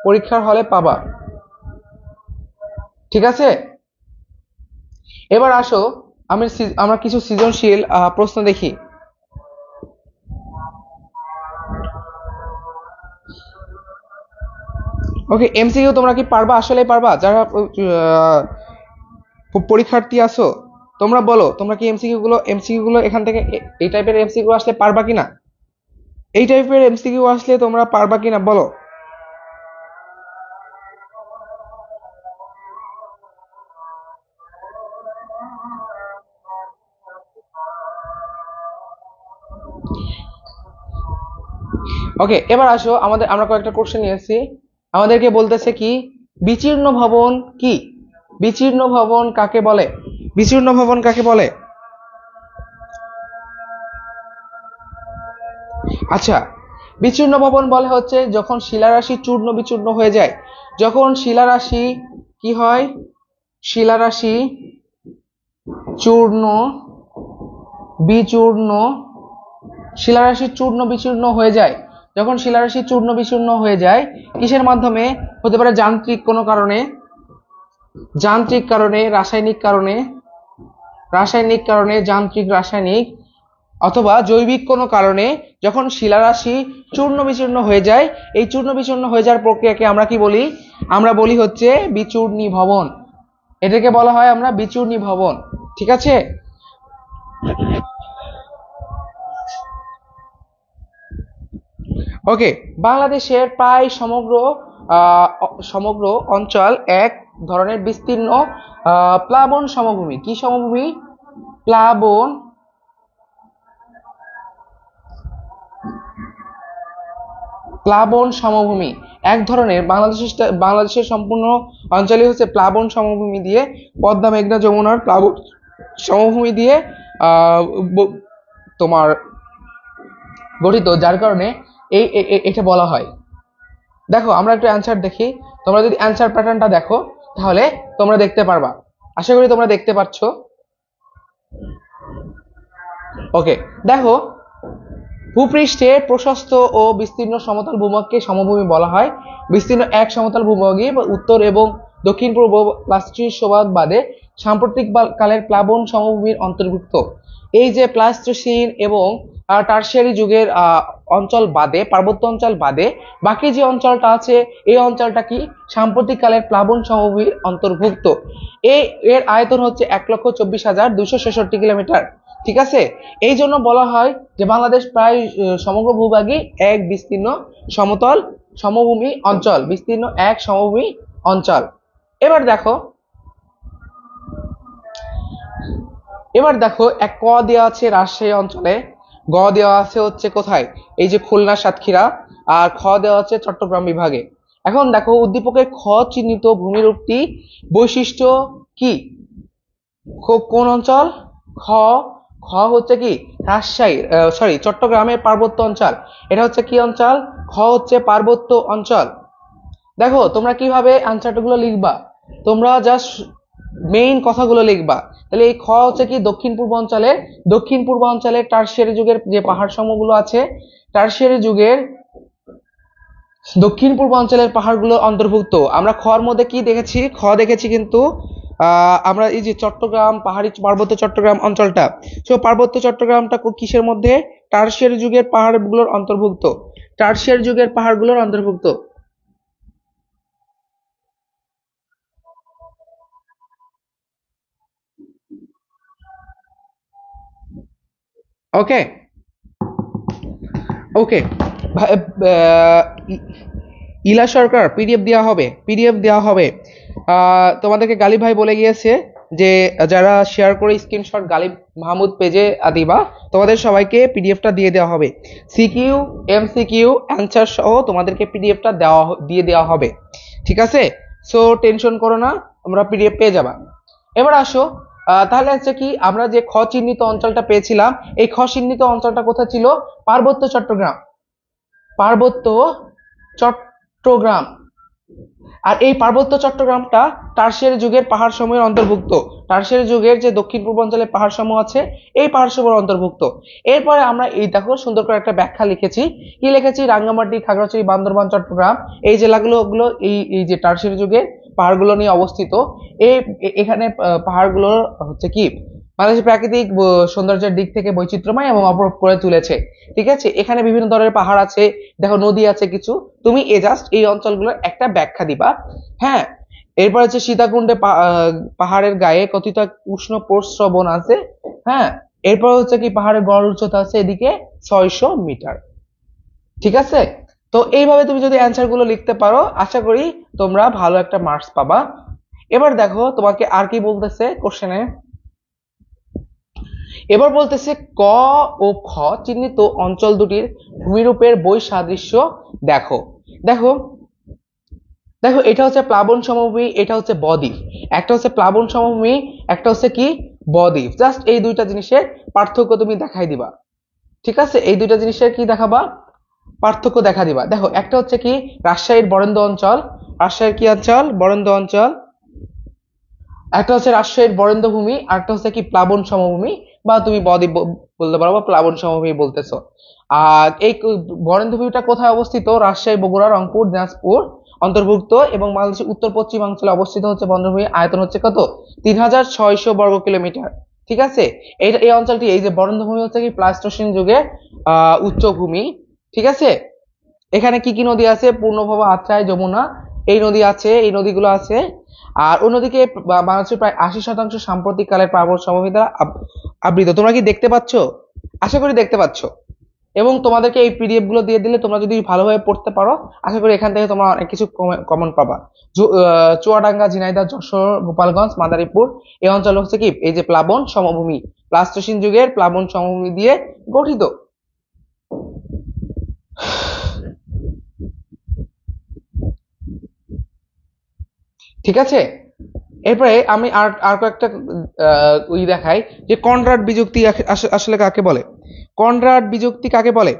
পরীক্ষার হলে পাবা, ঠিক আছে? এবার আসো আমরা কিছু সৃজনশীল প্রশ্ন দেখি। ওকে, এমসিকিউ তোমরা কি পারবা? আসলে পারবা? যারা পরীক্ষার্থী আছো তোমরা বলো, তোমরা কি এমসিকিউ গুলো এখান থেকে এই টাইপের এমসিকিউ আসলে পারবা কিনা? এই টাইপের এমসিকিউ আসলে তোমরা পারবা কিনা বলো। ওকে, এবার আসো আমরা কয়েকটা কোশ্চেন নিয়েছি। আমাদেরকে বলতেছে কি বিচীর্ণ ভবন কি? বিচীর্ণ ভবন কাকে বলে? বিচীর্ণ ভবন কাকে বলে? আচ্ছা, বিচূর্ণ ভবন বলে হচ্ছে যখন শিলারাশি চূর্ণ বিচূর্ণ হয়ে যায়। যখন শিলারাশি কি হয়? শিলারাশি চূর্ণ বিচূর্ণ, শিলারাশি চূর্ণ বিচূর্ণ হয়ে যায়। যখন শিলারাশি চূর্ণ বিচূর্ণ হয়ে যায় কিসের মাধ্যমে? হতে পারে যান্ত্রিক কোনো কারণে, যান্ত্রিক কারণে, রাসায়নিক কারণে, রাসায়নিক কারণে, যান্ত্রিক রাসায়নিক, অথবা জৈবিক কোনো কারণে যখন শিলারাশি চূর্ণ বিচূর্ণ হয়ে যায়, এই চূর্ণ বিচূর্ণ হয়ে যাওয়ার প্রক্রিয়াকে আমরা কি বলি? আমরা বলি হচ্ছে বিচূর্ণী ভবন। এটাকে বলা হয় আমরা বিচূর্ণী ভবন, ঠিক আছে? ওকে, বাংলাদেশের প্রায় সমগ্র অঞ্চল এক ধরনের বিস্তীর্ণ প্লাবন সমভূমি। কি সমভূমি? প্লাবন প্লাবন সমভূমি। এক ধরনের বাংলাদেশের সম্পূর্ণ অঞ্চলই হচ্ছে প্লাবন সমভূমি দিয়ে, পদ্মা মেঘনা যমুনার প্লাবন সমভূমি দিয়ে তোমার গঠিত, যার কারণে এটা বলা হয়। দেখো আমরা একটু অ্যান্সার দেখি। তোমরা যদি অ্যান্সার প্যাটার্নটা দেখো তাহলে তোমরা দেখতে পারবা। আশা করি তোমরা দেখতে পাচ্ছ। ওকে, দেখো ভূপৃষ্ঠে প্রশস্ত ও বিস্তীর্ণ সমতল ভূভাগকে সমভূমি বলা হয়। বিস্তীর্ণ এক সমতল ভূভাগে উত্তর এবং দক্ষিণ পূর্ব প্লাস্টোসিন বাদে সাম্প্রতিক কালের প্লাবন সমভূমির অন্তর্ভুক্ত। এই যে প্লাস্টোসিন এবং টারশিয়ারি যুগের অঞ্চল বাদে, পার্বত্য অঞ্চল বাদে বাকি যে অঞ্চলটা আছে এই অঞ্চলটা কি সাম্প্রতিক কালের প্লাবন সমভূমির অন্তর্ভুক্ত। এর আয়তন হচ্ছে 1,24,266 কিলোমিটার, ঠিক আছে? এই জন্য বলা হয় যে বাংলাদেশ প্রায় সমগ্র ভূভাগই এক বিস্তীর্ণ সমতল সমভূমি অঞ্চল, বিস্তীর্ণ এক সমভূমি অঞ্চল। এবার দেখো এক ক দেওয়া আছে রাজশাহী অঞ্চলে, গ দেওয়া আছে হচ্ছে কোথায়? এই যে খুলনা সাতক্ষীরা, আর খ দেওয়া আছে চট্টগ্রাম বিভাগে। এখন দেখো উদ্দীপকের খ চিহ্নিত ভূমিরূপটি বৈশিষ্ট্য কি? কোন অঞ্চল? খ খ হচ্ছে কি রাজশাহী, চট্টগ্রামের পার্বত্য অঞ্চল। এটা হচ্ছে কি অঞ্চল? খ হচ্ছে পার্বত্য অঞ্চল। দেখো তোমরা কিভাবে আনসারগুলো লিখবা, তোমরা জাস্ট মেইন কথাগুলো লিখবা। তাহলে এই খ হচ্ছে কি দক্ষিণ পূর্ব অঞ্চলের টারশিয়ারি যুগের যে পাহাড় সমূহগুলো আছে, টারশিয়ারি যুগের দক্ষিণ পূর্ব অঞ্চলের পাহাড়গুলো অন্তর্ভুক্ত। আমরা খর মধ্যে কি দেখেছি? খ দেখেছি কিন্তু আমরা এই যে চট্টগ্রাম পাহাড়ি পার্বত্য চট্টগ্রাম অঞ্চলটা, তো পার্বত্য চট্টগ্রামটা কিসের মধ্যে? টারশিয়ারি যুগের পাহাড়গুলোর অন্তর্ভুক্ত, টারশিয়ারি যুগের পাহাড়গুলোর অন্তর্ভুক্ত। ওকে ওকে, ইলা সরকার পিডিএফ দেওয়া হবে। তোমাদেরকে গালিব ভাই বলে গিয়েছে যে যারা শেয়ার করে স্ক্রিনশট গালিব মাহমুদ পেজে দিবা। তোমাদের সবাইকে পিডিএফটা দিয়ে দেওয়া হবে, সিকিউ এমসিকিউ অ্যান্সার সহ তোমাদেরকে পিডিএফটা দিয়ে দেওয়া হবে, ঠিক আছে? সো টেনশন করো না, তোমরা পিডিএফ পেয়ে যাবা। এবার আসো, তাহলে হচ্ছে কি আমরা যে খ চিহ্নিত অঞ্চলটা পেয়েছিলাম, এই খ চিহ্নিত অঞ্চলটা কোথায় ছিল? পার্বত্য চট্টগ্রাম, পার্বত্য চট্টগ্রাম। আর এই পার্বত্য চট্টগ্রামটা টারশিয়ারি যুগের পাহাড় সমূহের অন্তর্ভুক্ত। টারশিয়ারি যুগের যে দক্ষিণ পূর্বাঞ্চলের পাহাড় সমূহ আছে, এই পাহাড় সমূহের অন্তর্ভুক্ত। এরপরে আমরা এই দেখো সুন্দর করে একটা ব্যাখ্যা লিখেছি। কি লিখেছি? রাঙ্গামাটি, খাগড়াছড়ি, বান্দরবান, চট্টগ্রাম এই জেলাগুলো এই এই যে টারশিয়ারি যুগের পাহাড়গুলো নিয়ে অবস্থিত। এই এখানে পাহাড়গুলো হচ্ছে কি বাংলাদেশের প্রাকৃতিক সৌন্দর্যের দিক থেকে বৈচিত্র্যময় এবং অপরূপ করে তুলেছে, ঠিক আছে? এখানে বিভিন্ন ধরনের পাহাড় আছে, দেখো নদী আছে কিছু। তুমি জাস্ট এই অঞ্চলগুলোর একটা ব্যাখ্যা দিবা, হ্যাঁ? এরপর হচ্ছে সীতাকুণ্ডে পাহাড়ের গায়ে কথিত উষ্ণ প্রস্রবণ আছে, হ্যাঁ? এরপর হচ্ছে কি পাহাড়ের গড় উচ্চতা আছে এদিকে 600 মিটার, ঠিক আছে? তো এইভাবে তুমি যদি অ্যান্সার গুলো লিখতে পারো, আশা করি তোমরা ভালো একটা মার্কস পাবা। এবার দেখো তোমাকে আর কি বলতেছে কোশ্চেনে। এবার বলতেছে ক ও খ চিহ্নিত অঞ্চল দুটির ভূমিরূপের বৈসাদৃশ্য দেখো। দেখো দেখো এটা হচ্ছে প্লাবন সমভূমি, এটা হচ্ছে বদ্বীপ। একটা হচ্ছে প্লাবন সমভূমি, একটা হচ্ছে কি বদ্বীপ। জাস্ট এই দুইটা জিনিসের পার্থক্য তুমি দেখাই দিবা, ঠিক আছে? এই দুইটা জিনিসের কি দেখাবা? পার্থক্য দেখা দিবা। দেখো একটা হচ্ছে কি রাজশাহীর বরেন্দ্র অঞ্চল, রাজশাহীর কি অঞ্চল? বরেন্দ্র অঞ্চল। একটা হচ্ছে রাজশাহীর বরেন্দ্র ভূমি, আর একটা হচ্ছে কি প্লাবন সমভূমি, বা তুমি বদ্বীপ বলতে পারো বা প্লাবন সমভূমি বলতেছো। আর এই বরেন্দ্র ভূমিটা কোথায় অবস্থিত? রাজশাহী, বগুড়া, রংপুর, দিনাজপুর অন্তর্ভুক্ত, এবং বাংলাদেশের উত্তর পশ্চিমাঞ্চলে অবস্থিত হচ্ছে বরেন্দ্র আয়তন হচ্ছে কত? 3600 বর্গ কিলোমিটার, ঠিক আছে? এই অঞ্চলটি, এই যে বরেন্দ্র ভূমি হচ্ছে কি প্লাইস্টোসিন যুগে উচ্চভূমি, ঠিক আছে? এখানে কি কি নদী আছে? পূর্ণভবা, আত্রাই, যমুনা, এই নদী আছে, এই নদীগুলো আছে। আর অন্যদিকে বাংলাদেশের প্রায় 80% সাম্প্রতিক কালের প্লাবন সমভূমি দ্বারা আবৃত। তোমরা কি দেখতে পাচ্ছ? আশা করি দেখতে পাচ্ছ। এবং তোমাদেরকে এই পিডিএফ গুলো দিয়ে দিলে তোমরা যদি ভালোভাবে পড়তে পারো, আশা করি এখান থেকে তোমরা অনেক কিছু কমন পাবা। চুয়াডাঙ্গা, ঝিনাইদহ, যশোর, গোপালগঞ্জ, মাদারীপুর এই অঞ্চল হচ্ছে কি এই যে প্লাবন সমভূমি, প্লাস্টোসিন যুগের প্লাবন সমভূমি দিয়ে গঠিত, ঠিক আছে? এরপরে আমি আর আর কয়েকটা দেখাই যে কনরাড বিযুক্তি আসলে কাকে বলে। কনরাড বিযুক্তি কাকে বলে?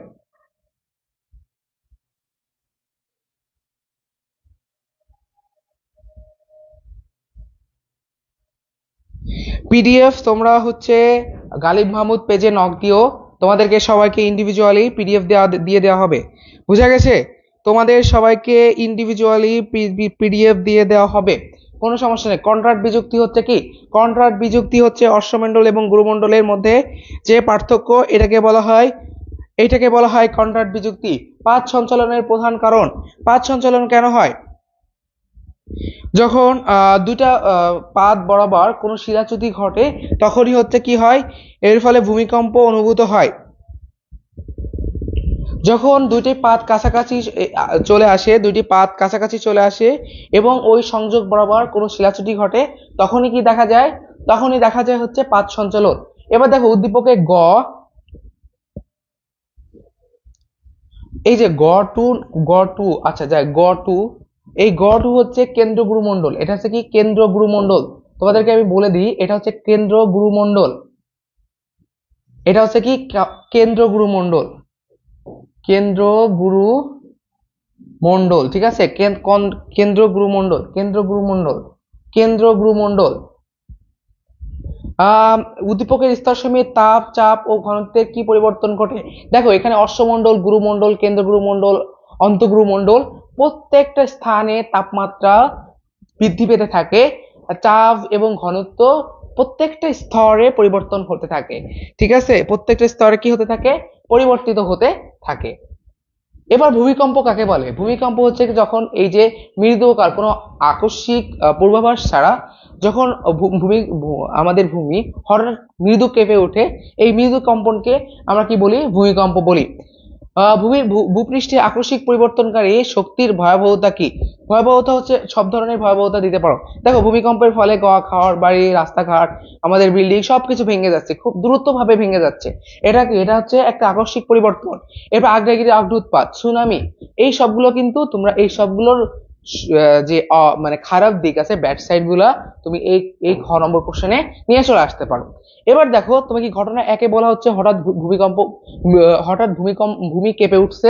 পিডিএফ তোমরা হচ্ছে গালিব মাহমুদ পেজে নক দিও, তোমাদেরকে সবাইকে ইন্ডিভিজুয়ালি পিডিএফ দিয়ে দেওয়া হবে, বুঝা গেছে? তোমাদের সবাইকে ইন্ডিভিজুয়ালি পিডিএফ দিয়ে দেওয়া হবে, কোনো সমস্যা নেই। কন্ট্রাক্ট বিযুক্তি হচ্ছে কি? কন্ট্রাক্ট বিযুক্তি হচ্ছে অশ্বমণ্ডল এবং গুরুমণ্ডলের মধ্যে যে পার্থক্য, এটাকে বলা হয় কন্ট্রাক্ট বিযুক্তি। পাঁচ সঞ্চালনের প্রধান কারণ, পাঁচ সঞ্চালন কেন হয়? যখন দুইটা পাত বরাবর কোনো শিলাচ্যুতি ঘটে, তখনই হচ্ছে কি হয়, এর ফলে ভূমিকম্প অনুভূত হয়। যখন দুইটি পাত কাছাকাছি চলে আসে এবং ওই সংযোগ বরাবর কোনো শিলাচ্যুতি ঘটে, তখনই কি দেখা যায়? তখনই দেখা যায় হচ্ছে পাত সঞ্চালন। এবার দেখো উদ্দীপকে এই যে গ টু, আচ্ছা যায় গ টু, এই গ টু হচ্ছে কেন্দ্র গুরুমণ্ডল। এটা হচ্ছে কি কেন্দ্র গুরুমণ্ডল। তোমাদেরকে আমি বলে দিই, এটা হচ্ছে কেন্দ্র গুরুমণ্ডল। এটা হচ্ছে কি কেন্দ্র গুরুমণ্ডল, কেন্দ্র গুরুমণ্ডল, ঠিক আছে? কেন্দ্র গুরুমণ্ডল, কেন্দ্র গুরুমণ্ডল, কেন্দ্র গুরুমণ্ডল। উদ্দীপকের স্তরসমূহে তাপ, চাপ ও ঘনত্বের কি পরিবর্তন ঘটে? দেখো এখানে অশ্বমণ্ডল, গুরুমণ্ডল, কেন্দ্র গুরুমণ্ডল, অন্তঃগুরুমণ্ডল, প্রত্যেকটা স্থানে তাপমাত্রা বৃদ্ধি পেতে থাকে, চাপ এবং ঘনত্ব প্রত্যেকটা স্তরে পরিবর্তন হতে থাকে, ঠিক আছে? প্রত্যেকটা স্তরে কি হতে থাকে? পরিবর্তিত হতে থাকে। এবার ভূমিকম্প কাকে বলে? ভূমিকম্প হচ্ছে যখন এই যে মৃদুকার কোনো আকস্মিক পূর্বাভাস ছাড়া যখন আমাদের ভূমি হঠাৎ মৃদু কেঁপে ওঠে, এই মৃদু কম্পনকে আমরা কি বলি? ভূমিকম্প বলি। ভূপৃষ্ঠে আকস্মিক পরিবর্তনকারী শক্তির ভয়াবহতা কি? ভয়াবহতা হচ্ছে সব ধরনের ভয়াবহতা দিতে পারো। দেখো, ভূমিকম্পের ফলে ঘর বাড়ি রাস্তাঘাট আমাদের বিল্ডিং সবকিছু ভেঙে যাচ্ছে, খুব দ্রুত ভাবে ভেঙে যাচ্ছে। এটা কি? এটা হচ্ছে একটা আকস্মিক পরিবর্তন। এরপর আগ্নেয়গিরি অগ্ন্যুৎপাত, সুনামি, এই সবগুলো কিন্তু তোমরা এই সবগুলোর যে মানে খারাপ দিক আছে, ব্যাড সাইড গুলা তুমি এই এই খ নম্বর কোশ্চেনে নিয়ে চলে আসতে পারো। এবার দেখো, তোমাকে ঘটনা একে বলা হচ্ছে হঠাৎ ভূমিকম্প, হঠাৎ ভূমি কেঁপে উঠছে।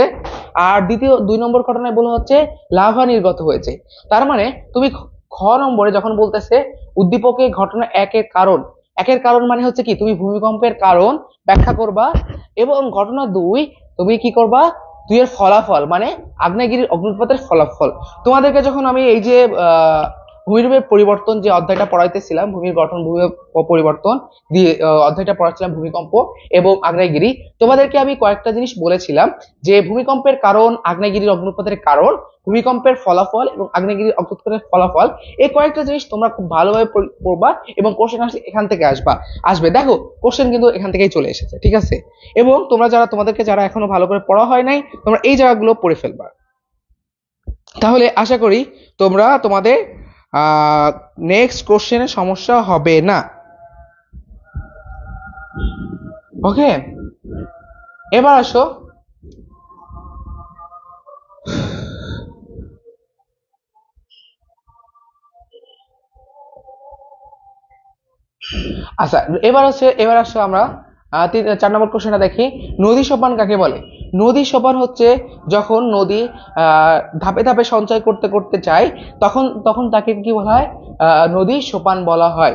আর দ্বিতীয় 2 নম্বর ঘটনায় বলা হচ্ছে লাভা নির্গত হয়েছে। তার মানে তুমি খ নম্বরে যখন বলতেছে উদ্দীপকে ঘটনা একের কারণ মানে হচ্ছে কি, তুমি ভূমিকম্পের কারণ ব্যাখ্যা করবা। এবং ঘটনা 2 তুমি কি করবা, 2 এর ফলাফল মানে আগ্নেয়গিরির অগ্ন্যুৎপাতের ফলাফল। তোমাদেরকে যখন আমি এই যে ভূমিরূপের পরিবর্তন যে অধ্যায়টা পড়াইতেছিলাম, ভূমির গঠন ভূমি পরিবর্তন দিয়ে অধ্যায়টা পড়াচ্ছিলাম ভূমিকম্প এবং আগ্নেয়গিরি, তোমাদেরকে আমি কয়েকটা জিনিস বলেছিলাম যে ভূমিকম্পের কারণ, আগ্নেয়গিরির অগ্ন্যুৎপাতের কারণ, ভূমিকম্পের ফলাফল এবং আগ্নেয়গিরির অগ্ন্যুৎপাতের ফলাফল। এই কয়েকটা জিনিস তোমরা খুব ভালোভাবে পড়বা এবং কোশ্চেন এখান থেকে আসবে। দেখো, কোশ্চেন কিন্তু এখান থেকেই চলে এসেছে, ঠিক আছে? এবং তোমাদেরকে যারা এখনো ভালো করে পড়া হয় নাই, তোমরা এই জায়গাগুলো পড়ে ফেলবা। তাহলে আশা করি তোমাদের নেক্সট কোশ্চেনে সমস্যা হবে না। ওকে, এবার আসো আচ্ছা, এবার আসো আমরা 4 নম্বর কোশ্চেনটা দেখি। নদী সোপান কাকে বলে? নদী সোপান হচ্ছে যখন নদী ধাপে ধাপে সঞ্চয় করতে করতে চায়, তখন তখন তাকে কি বলা হয়? নদী সোপান বলা হয়।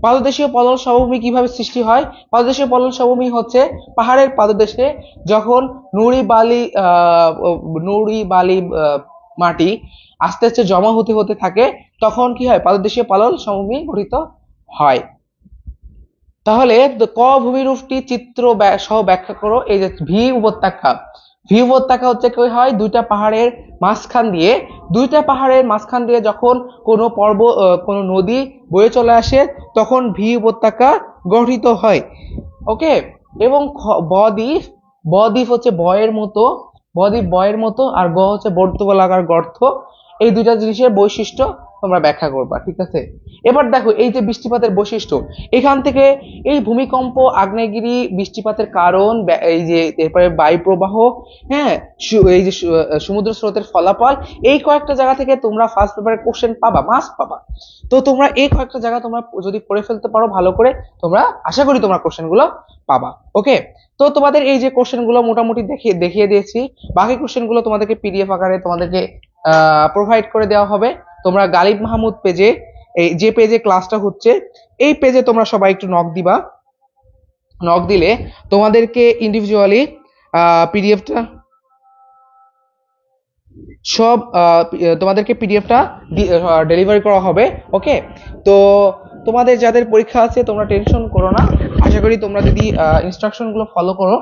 পাদদেশীয় পলল সমভূমি কিভাবে সৃষ্টি হয়? পাদদেশীয় পলল সমভূমি হচ্ছে পাহাড়ের পাদদেশে যখন নুড়ি বালি মাটি আস্তে আস্তে জমা হতে হতে থাকে, তখন কি হয়? পাদদেশীয় পলল সমভূমি গঠিত হয়। তাহলে ক ভূমিরূপটি চিত্র সহ ব্যাখ্যা করো। এই যে ভি উপত্যকা হচ্ছে কি হয়? দুইটা পাহাড়ের মাঝখান দিয়ে যখন কোনো কোনো নদী বয়ে চলে আসে, তখন ভি উপত্যকা গঠিত হয়। ওকে, এবং বদ্বীপ, বদ্বীপ হচ্ছে বয়ের মতো, আর গ হচ্ছে বর্তুবলাকার গর্ত। এই দুইটা জিনিসের বৈশিষ্ট্য তোমরা ব্যাখ্যা করবা, ঠিক আছে? এবার দেখো, এই যে বৃষ্টিপাতের বৈশিষ্ট্য, এখান থেকে এই ভূমিকম্প, আগ্নেয়গিরি, বৃষ্টিপাতের কারণ, এই যে এরপরে বায়ু প্রবাহ, হ্যাঁ, এই যে সমুদ্র স্রোতের ফলাফল, এই কয়েকটা জায়গা থেকে তোমরা ফার্স্ট পেপারে কোশ্চেন পাবা, মাস্ট পাবা। তো তোমরা এই কয়েকটা জায়গা তোমরা যদি পড়ে ফেলতে পারো ভালো করে, তোমরা আশা করি তোমরা কোশ্চেন গুলো পাবা। ওকে, তো তোমাদের এই যে কোশ্চেন গুলো মোটামুটি দেখিয়ে দিয়েছি। বাকি কোশ্চেন গুলো তোমাদেরকে পিডিএফ আকারে তোমাদেরকে প্রোভাইড করে দেওয়া হবে। তোমরা গালিব মাহমুদ পেজে, এই যে পেজে ক্লাসটা হচ্ছে, এই পেজে তোমরা সবাই একটু নক দিলে তোমাদেরকে ইন্ডিভিজুয়ালি পিডিএফটা সব তোমাদেরকে পিডিএফটা ডেলিভারি করা হবে। ওকে, তো তোমাদের যাদের পরীক্ষা আছে তোমরা টেনশন করো না। আশা করি তোমরা যদি ইনস্ট্রাকশন গুলো ফলো করো,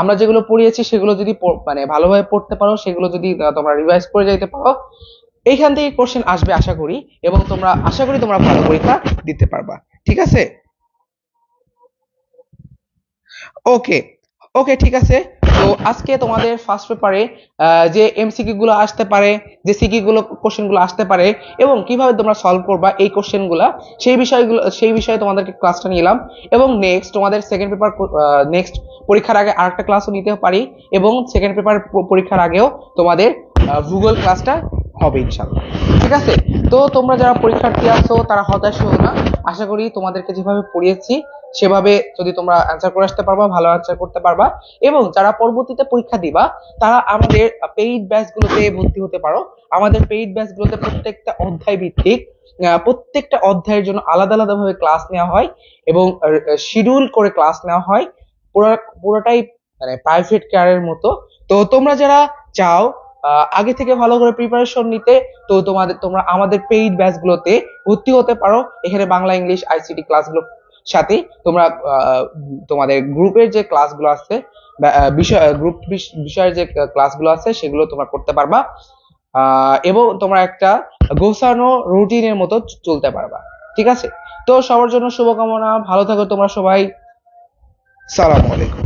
আমরা যেগুলো পড়িয়েছি সেগুলো যদি মানে ভালোভাবে পড়তে পারো, সেগুলো যদি তোমরা রিভাইজ করে যাইতে পারো, এইখান থেকে কোশ্চেন আসবে আশা করি, এবং আশা করি তোমরা ভালো পরীক্ষা দিতে পারবা, ঠিক আছে? ওকে, ওকে, ঠিক আছে। তো আজকে তোমাদের ফার্স্ট পেপারে যে এমসিকিউ গুলো আসতে পারে, যে সিকিউ গুলো কোশ্চেন গুলো আসতে পারে, এবং কিভাবে তোমরা সলভ করবা এই কোশ্চেন গুলা, সেই বিষয়ে তোমাদেরকে ক্লাসটা নিলাম। এবং নেক্সট তোমাদের সেকেন্ড পেপার, নেক্সট পরীক্ষার আগে আরেকটা ক্লাসও নিতে পারি, এবং সেকেন্ড পেপার পরীক্ষার আগেও তোমাদের ভূগোল ক্লাসটা হবে ইনশাআল্লাহ, ঠিক আছে? তো তোমরা যারা পরীক্ষার্থী আছো তারা হতাশ হও না। আশা করি তোমাদেরকে যেভাবে পড়িয়েছি সেভাবে যদি তোমরা অ্যান্সার করে আসতে পারবা, ভালো অ্যান্সার করতে পারবা। এবং যারা পরবর্তীতে পরীক্ষা দিবা, তারা আমাদের পেইড ব্যাচ গুলোতে ভর্তি হতে পারো। আমাদের পেইড ব্যাচ গুলোতে প্রত্যেকটা অধ্যায় ভিত্তিক, প্রত্যেকটা অধ্যায়ের জন্য আলাদা আলাদা ভাবে ক্লাস নেওয়া হয় এবং শিডিউল করে ক্লাস নেওয়া হয়, পুরোটাই মানে প্রাইভেট কেয়ারের মতো। তো তোমরা যারা চাও আগে থেকে ভালো করে প্রিপারেশন নিতে, তো তোমরা আমাদের পেইড ব্যাচ গুলোতে ভর্তি হতে পারো। এখানে বাংলা, ইংলিশ, আইসিটি ক্লাসগুলো সাথে তোমরা তোমাদের গ্রুপের যে ক্লাসগুলো আছে, গ্রুপ বিষয়ের যে ক্লাসগুলো আছে সেগুলো তোমরা করতে পারবা, এবং তোমরা একটা গোছানো রুটিনের মতো চলতে পারবা, ঠিক আছে? তো সবার জন্য শুভকামনা, ভালো থাকো তোমরা সবাই। সালাম আলাইকুম।